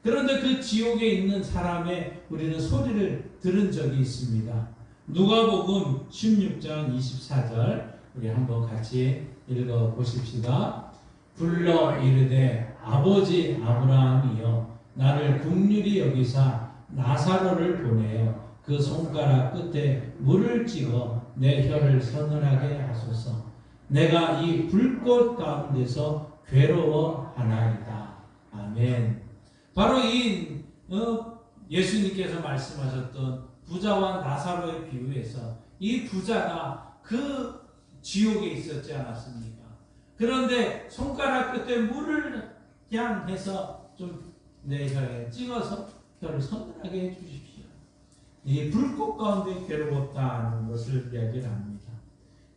그런데 그 지옥에 있는 사람의 우리는 소리를 들은 적이 있습니다. 누가복음 16장 24절 우리 한번 같이 읽어 보십시다. 불러 이르되 아버지 아브라함이여 나를 긍휼히 여기사 나사로를 보내어 그 손가락 끝에 물을 찍어 내 혀를 서늘하게 하소서. 내가 이 불꽃 가운데서 괴로워하나이다. 아멘. 바로 이 예수님께서 말씀하셨던 부자와 나사로의 비유에서 이 부자가 그 지옥에 있었지 않았습니까? 그런데 손가락 끝에 물을 향해서 좀 내 혀에 찍어서 혀를 서늘하게 해주십시오. 이 불꽃 가운데 괴로웠다는 것을 이야기를 합니다.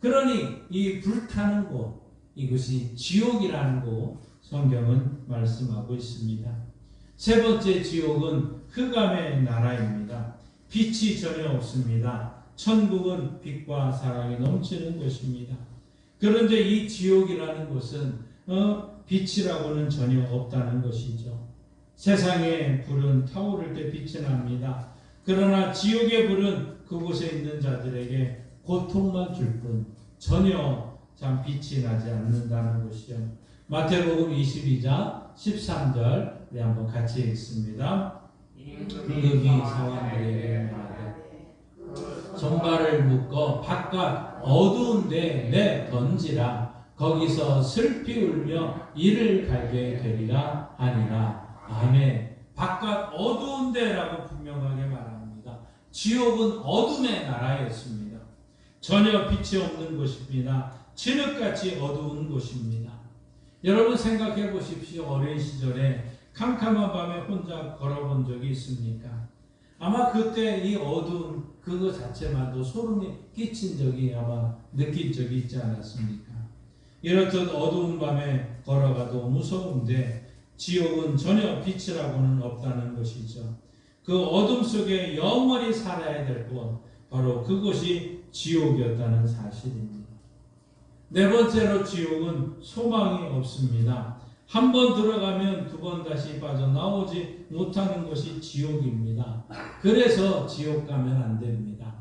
그러니 이 불타는 곳, 이것이 지옥이라는 곳 성경은 말씀하고 있습니다. 세 번째 지옥은 흑암의 나라입니다. 빛이 전혀 없습니다. 천국은 빛과 사랑이 넘치는 곳입니다. 그런데 이 지옥이라는 곳은 빛이라고는 전혀 없다는 것이죠. 세상의 불은 타오를 때 빛이 납니다. 그러나 지옥의 불은 그곳에 있는 자들에게 고통만 줄 뿐 전혀 빛이 나지 않는다는 것이요. 마태복음 22장 13절 우리 한번 같이 읽습니다. 임금이 사람들에게 말하되 손발을 묶어 바깥 어두운 데 내 던지라. 거기서 슬피 울며 이를 갈게 되리라 하니라. 아멘. 바깥 어두운 데라고 분명하게 말합니다. 지옥은 어둠의 나라였습니다. 전혀 빛이 없는 곳입니다. 진흙같이 어두운 곳입니다. 여러분 생각해 보십시오. 어린 시절에 캄캄한 밤에 혼자 걸어본 적이 있습니까? 아마 그때 이 어두운 그거 자체만도 소름이 끼친 적이 아마 느낀 적이 있지 않았습니까? 이렇듯 어두운 밤에 걸어가도 무서운데 지옥은 전혀 빛이라고는 없다는 것이죠. 그 어둠 속에 영원히 살아야 될 곳, 바로 그것이 지옥이었다는 사실입니다. 네 번째로 지옥은 소망이 없습니다. 한 번 들어가면 두 번 다시 빠져나오지 못하는 것이 지옥입니다. 그래서 지옥 가면 안 됩니다.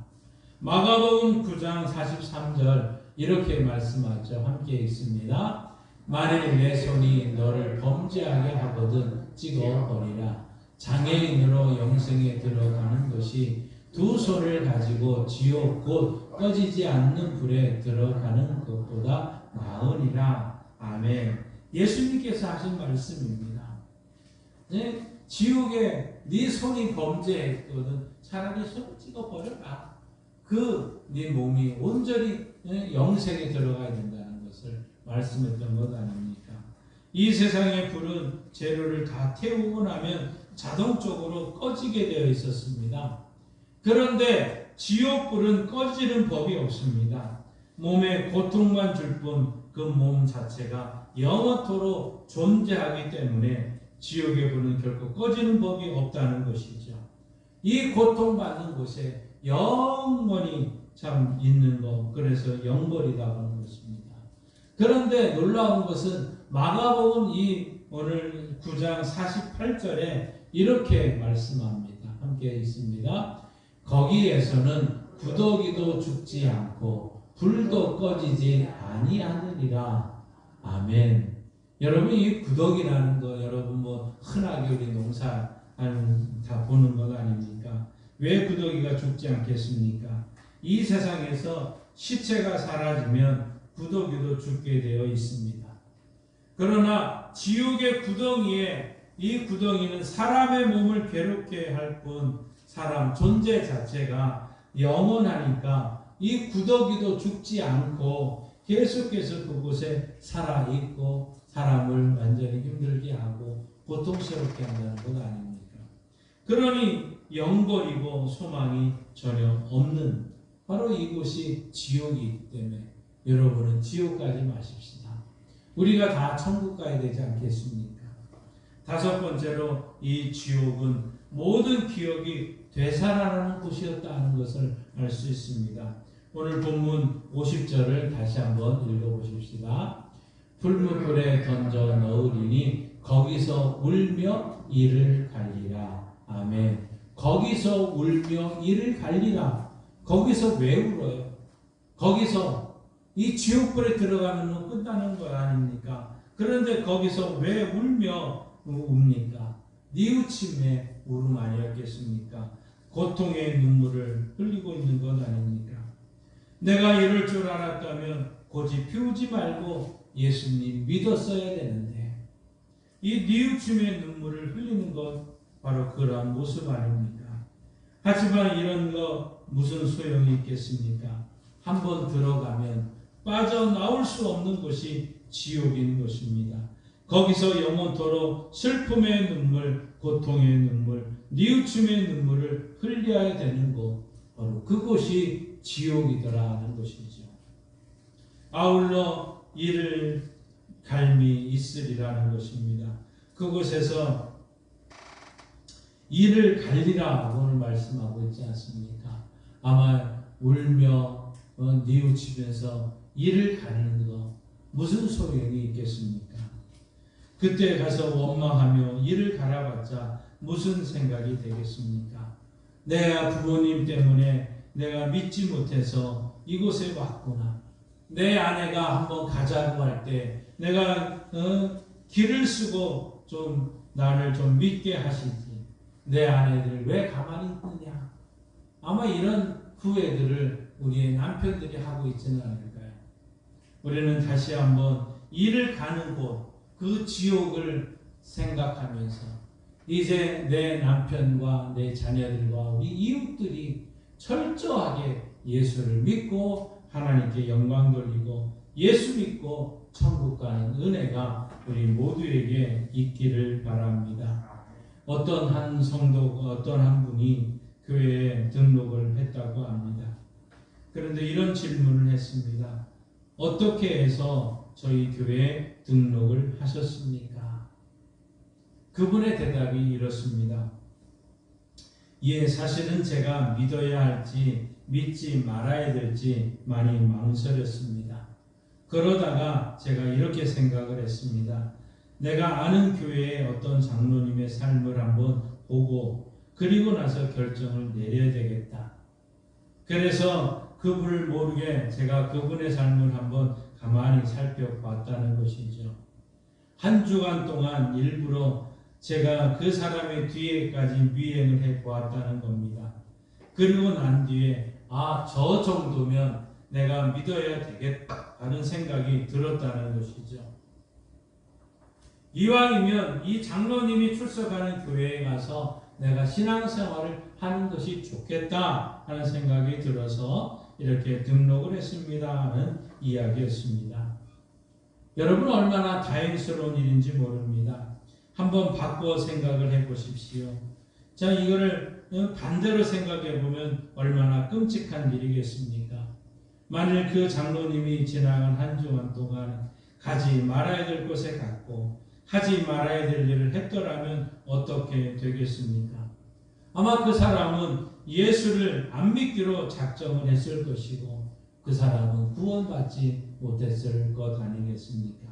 마가복음 9장 43절 이렇게 말씀하죠. 함께 읽습니다. 만일 내 손이 너를 범죄하게 하거든 찍어버리라. 장애인으로 영생에 들어가는 것이 두 손을 가지고 지옥 곧 꺼지지 않는 불에 들어가는 것보다 나으니라. 아멘. 예수님께서 하신 말씀입니다. 네? 지옥에 네 손이 범죄했거든 차라리 손을 찍어버려라. 네 몸이 온전히 영생에 들어가야 된다는 것을 말씀했던 것 아닙니까? 이 세상의 불은 재료를 다 태우고 나면 자동적으로 꺼지게 되어 있었습니다. 그런데 지옥불은 꺼지는 법이 없습니다. 몸에 고통만 줄 뿐 그 몸 자체가 영원토록 존재하기 때문에 지옥의 불은 결코 꺼지는 법이 없다는 것이죠. 이 고통받는 곳에 영원히 참 있는 것, 그래서 영벌이라고 하는 것입니다. 그런데 놀라운 것은 마가복음 오늘 9장 48절에 이렇게 말씀합니다. 함께 있습니다. 거기에서는 구더기도 죽지 않고 불도 꺼지지 아니하느니라. 아멘. 여러분 이 구더기라는 거 여러분 흔하게 우리 농사 다 보는 것 아닙니까? 왜 구더기가 죽지 않겠습니까? 이 세상에서 시체가 사라지면 구더기도 죽게 되어 있습니다. 그러나 지옥의 구덩이에 이 구덩이는 사람의 몸을 괴롭게 할 뿐 사람 존재 자체가 영원하니까 이 구더기도 죽지 않고 계속해서 그곳에 살아있고 사람을 완전히 힘들게 하고 고통스럽게 한다는 것 아닙니까? 그러니 영벌이고 소망이 전혀 없는 바로 이곳이 지옥이기 때문에 여러분은 지옥 가지 마십시다. 우리가 다 천국 가야 되지 않겠습니까? 다섯 번째로 이 지옥은 모든 기억이 되살아나는 곳이었다는 것을 알 수 있습니다. 오늘 본문 50절을 다시 한번 읽어보십시다. 풀무불에 던져 넣으리니 거기서 울며 이를 갈리라. 아멘. 거기서 울며 이를 갈리라. 거기서 왜 울어요? 거기서 이 지옥불에 들어가면 끝나는 거 아닙니까? 그런데 거기서 왜 울며 웁니까? 뉘우침의 울음 아니었겠습니까? 고통의 눈물을 흘리고 있는 것 아닙니까? 내가 이럴 줄 알았다면 고집 피우지 말고 예수님 믿었어야 되는데 이 뉘우침의 눈물을 흘리는 것 바로 그러한 모습 아닙니까? 하지만 이런 거 무슨 소용이 있겠습니까? 한번 들어가면 빠져나올 수 없는 곳이 지옥인 것입니다. 거기서 영원토록 슬픔의 눈물, 고통의 눈물, 뉘우침의 눈물을 흘려야 되는 곳, 바로 그곳이 지옥이더라는 것이죠. 아울러 이를 갈미 있으리라는 것입니다. 그곳에서 이를 갈리라 오늘 말씀하고 있지 않습니까? 아마 울며 뉘우치면서 이를 가리는 거 무슨 소용이 있겠습니까? 그때 가서 원망하며 이를 갈아봤자 무슨 생각이 되겠습니까? 내가 부모님 때문에 내가 믿지 못해서 이곳에 왔구나. 내 아내가 한번 가자고 할 때 내가 길을 쓰고 좀 나를 좀 믿게 하시지. 내 아내들 왜 가만히 있느냐. 아마 이런 후회들을 우리의 남편들이 하고 있지는 않을까요? 우리는 다시 한번 이를 가는 곳, 그 지옥을 생각하면서 이제 내 남편과 내 자녀들과 우리 이웃들이 철저하게 예수를 믿고 하나님께 영광 돌리고 예수 믿고 천국 가는 은혜가 우리 모두에게 있기를 바랍니다. 어떤 한 성도가 어떤 한 분이 교회에 등록을 했다고 합니다. 그런데 이런 질문을 했습니다. 어떻게 해서 저희 교회에 등록을 하셨습니까? 그분의 대답이 이렇습니다. 예, 사실은 제가 믿어야 할지 믿지 말아야 될지 많이 망설였습니다. 그러다가 제가 이렇게 생각을 했습니다. 내가 아는 교회의 어떤 장로님의 삶을 한번 보고 그리고 나서 결정을 내려야 되겠다. 그래서 그분을 모르게 제가 그분의 삶을 한번 가만히 살펴봤다는 것이죠. 한 주간 동안 일부러 제가 그 사람의 뒤에까지 미행을 해보았다는 겁니다. 그리고 난 뒤에 저 정도면 내가 믿어야 되겠다 하는 생각이 들었다는 것이죠. 이왕이면 이 장로님이 출석하는 교회에 가서 내가 신앙생활을 하는 것이 좋겠다 하는 생각이 들어서 이렇게 등록을 했습니다 하는 이야기였습니다. 여러분 얼마나 다행스러운 일인지 모릅니다. 한번 바꿔 생각을 해보십시오. 자, 이거를 반대로 생각해 보면 얼마나 끔찍한 일이겠습니까? 만일 그 장로님이 지나간 한 주간 동안 가지 말아야 될 곳에 갔고 하지 말아야 될 일을 했더라면 어떻게 되겠습니까? 아마 그 사람은 예수를 안 믿기로 작정을 했을 것이고 그 사람은 구원받지 못했을 것 아니겠습니까?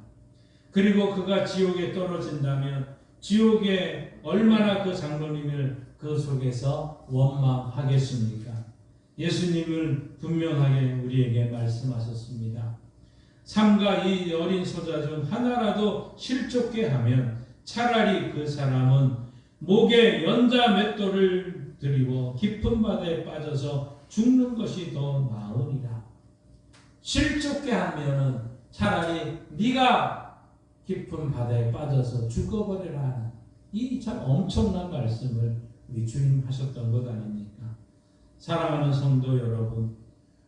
그리고 그가 지옥에 떨어진다면 지옥에 얼마나 그 장로님을 그 속에서 원망하겠습니까? 예수님은 분명하게 우리에게 말씀하셨습니다. 삼가 이 어린 소자 중 하나라도 실족게 하면 차라리 그 사람은 목에 연자 맷돌을 들이고 깊은 바다에 빠져서 죽는 것이 더 나으리라. 실족게 하면은 차라리 네가 깊은 바다에 빠져서 죽어버리라 하는 이 참 엄청난 말씀을 우리 주님 하셨던 것 아닙니까? 사랑하는 성도 여러분,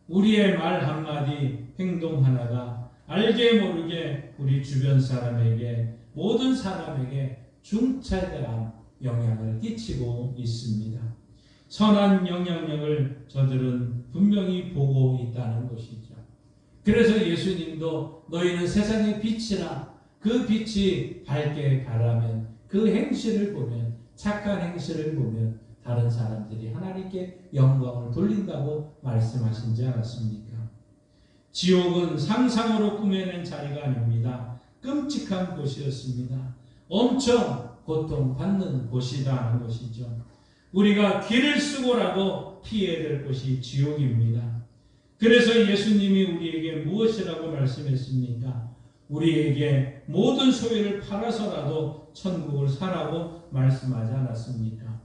우리의 말 한마디, 행동 하나가 알게 모르게 우리 주변 사람에게, 모든 사람에게 중차대한 영향을 끼치고 있습니다. 선한 영향력을 저들은 분명히 보고 있다는 것이죠. 그래서 예수님도 너희는 세상의 빛이라, 그 빛이 밝게 가라면 그 행실을 보면, 착한 행실을 보면 다른 사람들이 하나님께 영광을 돌린다고 말씀하시지 않았습니까? 지옥은 상상으로 꾸며낸 자리가 아닙니다. 끔찍한 곳이었습니다. 엄청 고통받는 곳이다 하는 것이죠. 우리가 길을 쓰고라도 피해야 될 곳이 지옥입니다. 그래서 예수님이 우리에게 무엇이라고 말씀했습니까? 우리에게 모든 소유를 팔아서라도 천국을 사라고 말씀하지 않았습니까?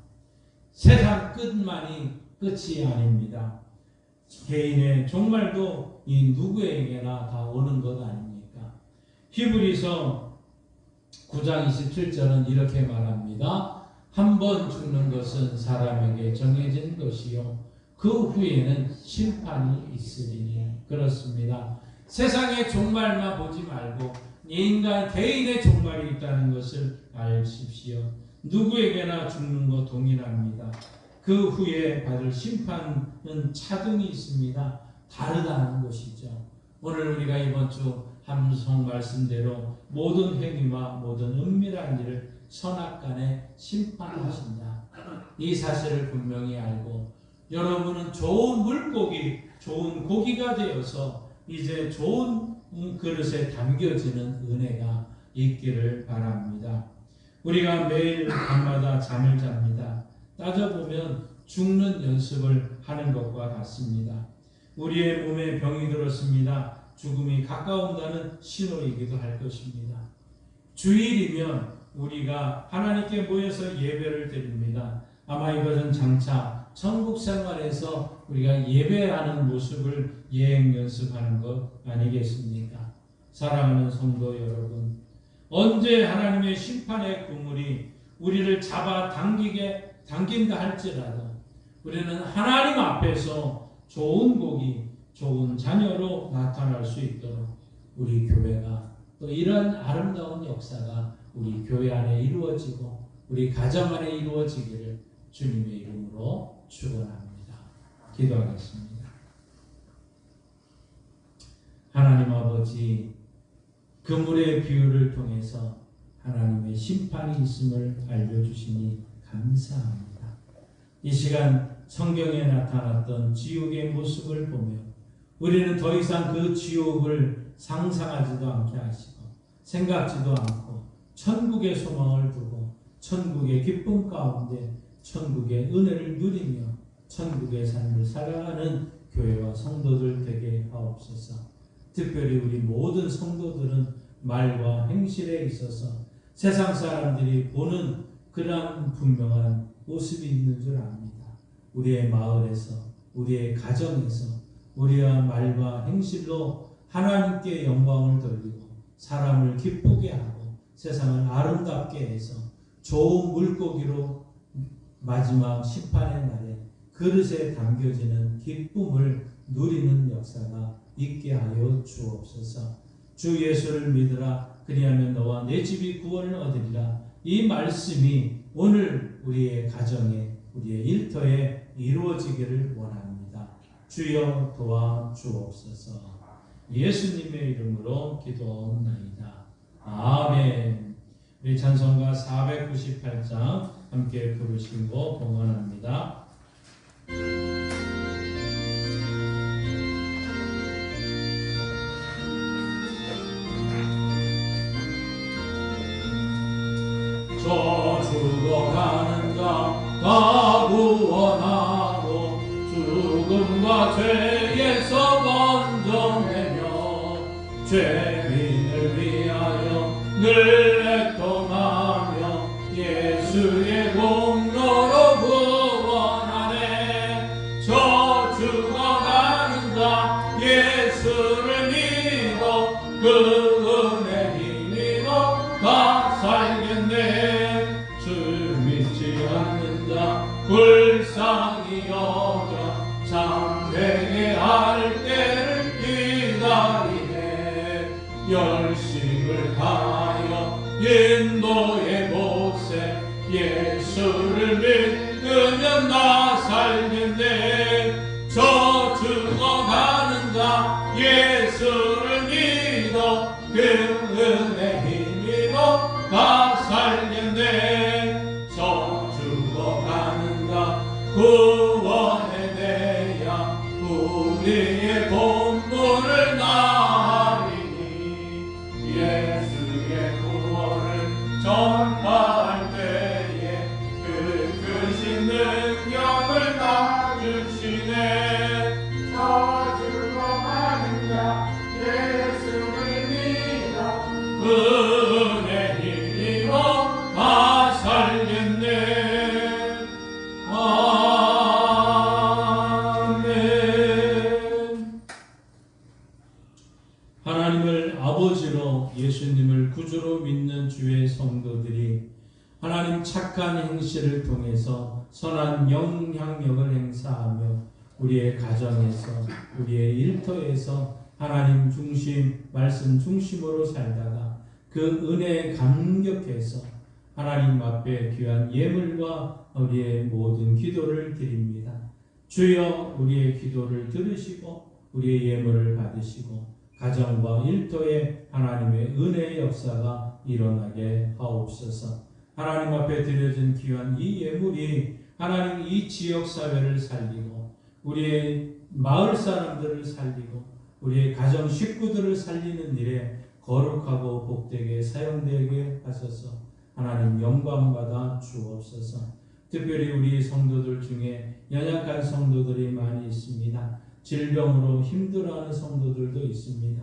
세상 끝만이 끝이 아닙니다. 개인의 종말도 이 누구에게나 다 오는 것 아닙니까? 히브리서 9장 27절은 이렇게 말합니다. 한 번 죽는 것은 사람에게 정해진 것이요 그 후에는 심판이 있으리니. 그렇습니다. 세상의 종말만 보지 말고 인간 개인의 종말이 있다는 것을 아십시오. 누구에게나 죽는 것 동일합니다. 그 후에 받을 심판은 차등이 있습니다. 다르다는 것이죠. 오늘 우리가 이번 주 함성 말씀대로 모든 행위와 모든 은밀한 일을 선악간에 심판하신다. 이 사실을 분명히 알고 여러분은 좋은 물고기, 좋은 고기가 되어서 이제 좋은 그릇에 담겨지는 은혜가 있기를 바랍니다. 우리가 매일 밤마다 잠을 잡니다. 따져보면 죽는 연습을 하는 것과 같습니다. 우리의 몸에 병이 들었습니다. 죽음이 가까운다는 신호이기도 할 것입니다. 주일이면 우리가 하나님께 모여서 예배를 드립니다. 아마 이것은 장차 천국 생활에서 우리가 예배하는 모습을 예행 연습하는 것 아니겠습니까? 사랑하는 성도 여러분, 언제 하나님의 심판의 그물이 우리를 잡아 당긴다 할지라도 우리는 하나님 앞에서 좋은 복이, 좋은 자녀로 나타날 수 있도록 우리 교회가 또 이런 아름다운 역사가 우리 교회 안에 이루어지고 우리 가정 안에 이루어지기를 주님의 이름으로 축원합니다. 기도하겠습니다. 하나님 아버지, 그물의 비유를 통해서 하나님의 심판이 있음을 알려주시니 감사합니다. 이 시간 성경에 나타났던 지옥의 모습을 보며 우리는 더 이상 그 지옥을 상상하지도 않게 하시고 생각지도 않고 천국의 소망을 두고 천국의 기쁨 가운데 천국의 은혜를 누리며 천국의 삶을 살아가는 교회와 성도들 되게 하옵소서. 특별히 우리 모든 성도들은 말과 행실에 있어서 세상 사람들이 보는 그러한 분명한 모습이 있는 줄 압니다. 우리의 마을에서, 우리의 가정에서 우리와 말과 행실로 하나님께 영광을 돌리고 사람을 기쁘게 하고 세상을 아름답게 해서 좋은 물고기로 마지막 심판의 날에 그릇에 담겨지는 기쁨을 누리는 역사가 있게 하여 주옵소서. 주 예수를 믿으라. 그리하면 너와 내 집이 구원을 얻으리라. 이 말씀이 오늘 우리의 가정에, 우리의 일터에 이루어지기를 원합니다. 주여 도와주옵소서. 예수님의 이름으로 기도하옵나이다. 아멘. 우리 찬송가 498장 함께 부르시고 봉헌합니다. 저 죽어가는 자 다 구원하고 죽음과 죄에서 건져내며 죄인을 위하여 늘 애통하며 예수의 공로로 구원하네. 저 죽어가는 자 예수를 믿어 그 은혜 힘입어 다 살겠네. 주 믿지 않는 자 불쌍히 여겨 참되게 할 때를 기다리네. 열심을 다하여 인도의 곳에 예수를 믿으면 나 살겠네. 저 죽어가는 자 예수를 믿어 그 은혜 힘입어 다 살겠네. 저 죽어가는 자 구원에 대야 우리의 본분을 나으리니 예수의 구원을 전파할 때에 그 크신 능력을 나 주시네. 저 죽어가는 자 예수를 믿어 그 은혜 힘입어 다 살겠네. 아멘. 하나님을 아버지로 예수님을 구주로 믿는 주의 성도들이 하나님 착한 행실을 통해서 선한 영향력을 행사하며 우리의 가정에서 우리의 일터에서 하나님 중심, 말씀 중심으로 살다가 그 은혜에 감격해서 하나님 앞에 귀한 예물과 우리의 모든 기도를 드립니다. 주여 우리의 기도를 들으시고 우리의 예물을 받으시고 가정과 일터에 하나님의 은혜의 역사가 일어나게 하옵소서. 하나님 앞에 드려진 귀한 이 예물이 하나님 이 지역사회를 살리고 우리의 마을 사람들을 살리고 우리의 가정 식구들을 살리는 일에 거룩하고 복되게 사용되게 하소서. 하나님 영광받아 주옵소서. 특별히 우리 성도들 중에 연약한 성도들이 많이 있습니다. 질병으로 힘들어하는 성도들도 있습니다.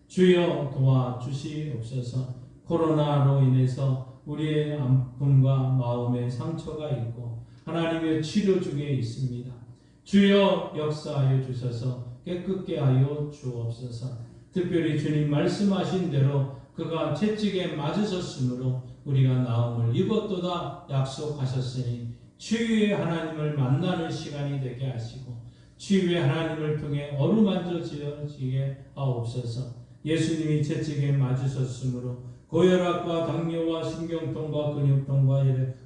주여 도와주시옵소서. 코로나로 인해서 우리의 아픔과 마음의 상처가 있고 하나님의 치료 중에 있습니다. 주여 역사하여 주셔서 깨끗게 하여 주옵소서. 특별히 주님 말씀하신 대로 그가 채찍에 맞으셨으므로 우리가 나음을 입었도다 약속하셨으니 치유의 하나님을 만나는 시간이 되게 하시고 치유의 하나님을 통해 어루만져지게 하옵소서. 예수님이 채찍에 맞으셨으므로 고혈압과 당뇨와 신경통과 근육통과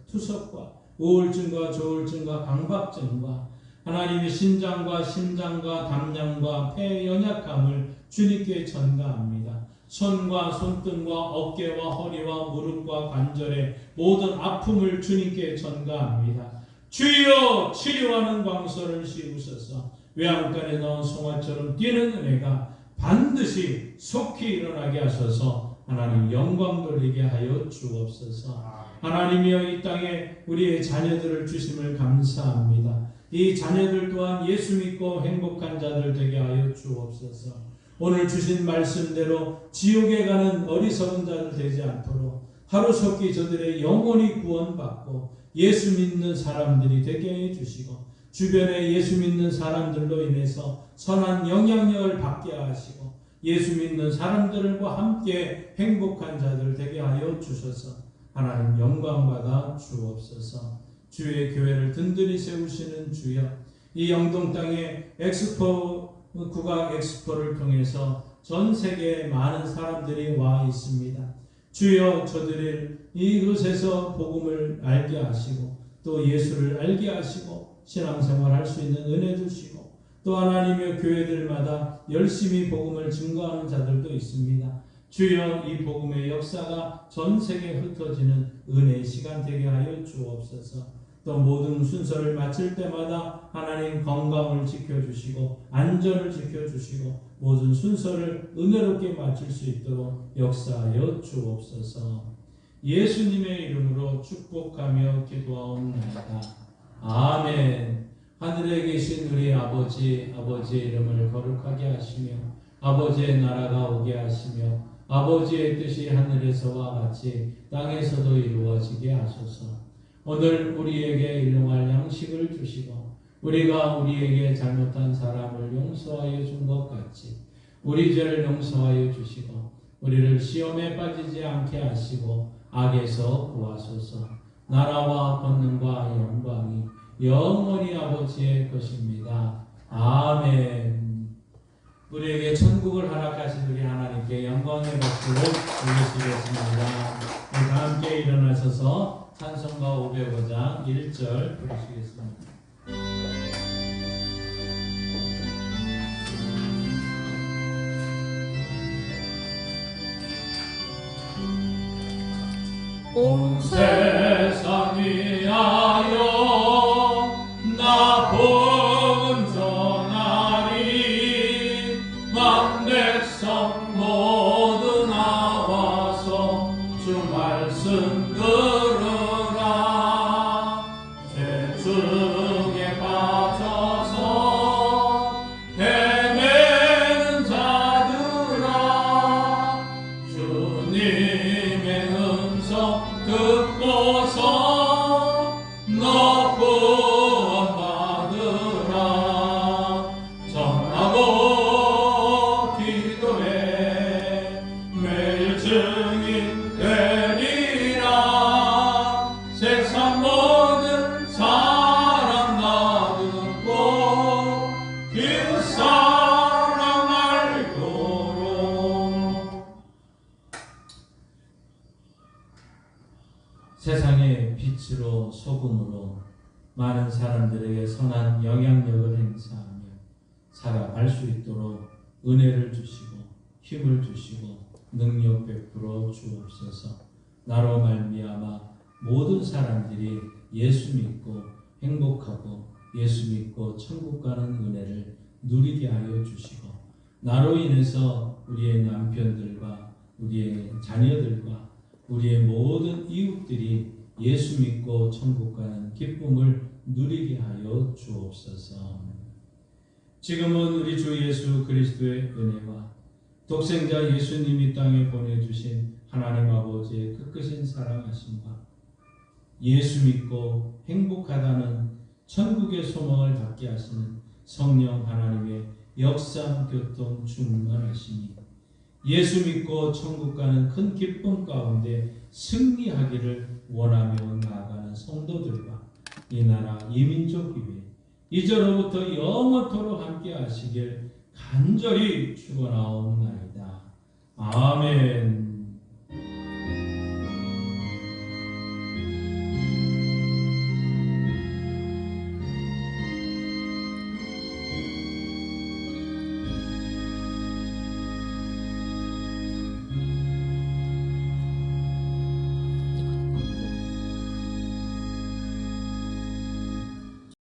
투석과 우울증과 조울증과 강박증과 하나님의 신장과 심장과 담장과 폐의 연약함을 주님께 전가합니다. 손과 손등과 어깨와 허리와 무릎과 관절의 모든 아픔을 주님께 전가합니다. 주여 치료하는 광선을 씌우셔서 외양간에 넣은 송아처럼 뛰는 은혜가 반드시 속히 일어나게 하셔서 하나님 영광 돌리게 하여 주옵소서. 하나님이여 이 땅에 우리의 자녀들을 주심을 감사합니다. 이 자녀들 또한 예수 믿고 행복한 자들 되게 하여 주옵소서. 오늘 주신 말씀대로 지옥에 가는 어리석은 자들 되지 않도록 하루속히 저들의 영혼이 구원받고 예수 믿는 사람들이 되게 해 주시고 주변에 예수 믿는 사람들로 인해서 선한 영향력을 받게 하시고 예수 믿는 사람들과 함께 행복한 자들 되게 하여 주셔서 하나님 영광받아 주옵소서. 주의 교회를 든든히 세우시는 주여, 이 영동 땅에 국악 엑스포를 통해서 전 세계에 많은 사람들이 와 있습니다. 주여, 저들을 이곳에서 복음을 알게 하시고 또 예수를 알게 하시고 신앙생활 할 수 있는 은혜 주시고 또 하나님의 교회들마다 열심히 복음을 증거하는 자들도 있습니다. 주여, 이 복음의 역사가 전 세계에 흩어지는 은혜의 시간 되게 하여 주옵소서. 또 모든 순서를 마칠 때마다 하나님 건강을 지켜주시고 안전을 지켜주시고 모든 순서를 은혜롭게 마칠 수 있도록 역사하여 주옵소서. 예수님의 이름으로 축복하며 기도하옵나이다. 아멘. 하늘에 계신 우리 아버지, 아버지의 이름을 거룩하게 하시며 아버지의 나라가 오게 하시며 아버지의 뜻이 하늘에서와 같이 땅에서도 이루어지게 하소서. 오늘 우리에게 일용할 양식을 주시고 우리가 우리에게 잘못한 사람을 용서하여 준 것 같이 우리 죄를 용서하여 주시고 우리를 시험에 빠지지 않게 하시고 악에서 구하소서. 나라와 권능과 영광이 영원히 아버지의 것입니다. 아멘. 우리에게 천국을 허락하신 우리 하나님께 영광의 박수를 올리시겠습니다. 다 함께 일어나셔서 찬송가 505장 1절 부르시겠습니다. 온 세상 위하여 나 복음 전하리. 만 백성 모두 나와서 주 말씀 들으라. 죄중에 빠져서 헤매는 자들아, 주님의 음성 듣고서 너 구원받으라. 전하고 기도해 매일 증인 되리라. 세상 모든 사람 나 듣고 그 사랑 알도록. 세상의 빛으로 소금으로 많은 사람들에게 선한 영향력을 행사하며 살아갈 수 있도록 은혜를 주시고 힘을 주시고 능력 베풀어 주옵소서. 나로 말미암아 모든 사람들이 예수 믿고 행복하고 예수 믿고 천국 가는 은혜를 누리게 하여 주시고 나로 인해서 우리의 남편들과 우리의 자녀들과 우리의 모든 이웃들이 예수 믿고 천국 가는 기쁨을 누리게 하여 주옵소서. 지금은 우리 주 예수 그리스도의 은혜와 독생자 예수님이 땅에 보내주신 하나님 아버지의 끝끝인 사랑하심과 예수 믿고 행복하다는 천국의 소망을 갖게 하시는 성령 하나님의 역사 교통 충만하시니 예수 믿고 천국 가는 큰 기쁨 가운데 승리하기를 원하며 나아가는 성도들과 이 나라 이 민족 위에 이제로부터 영원토록 함께 하시길 간절히 축원하옵나이다. 아멘.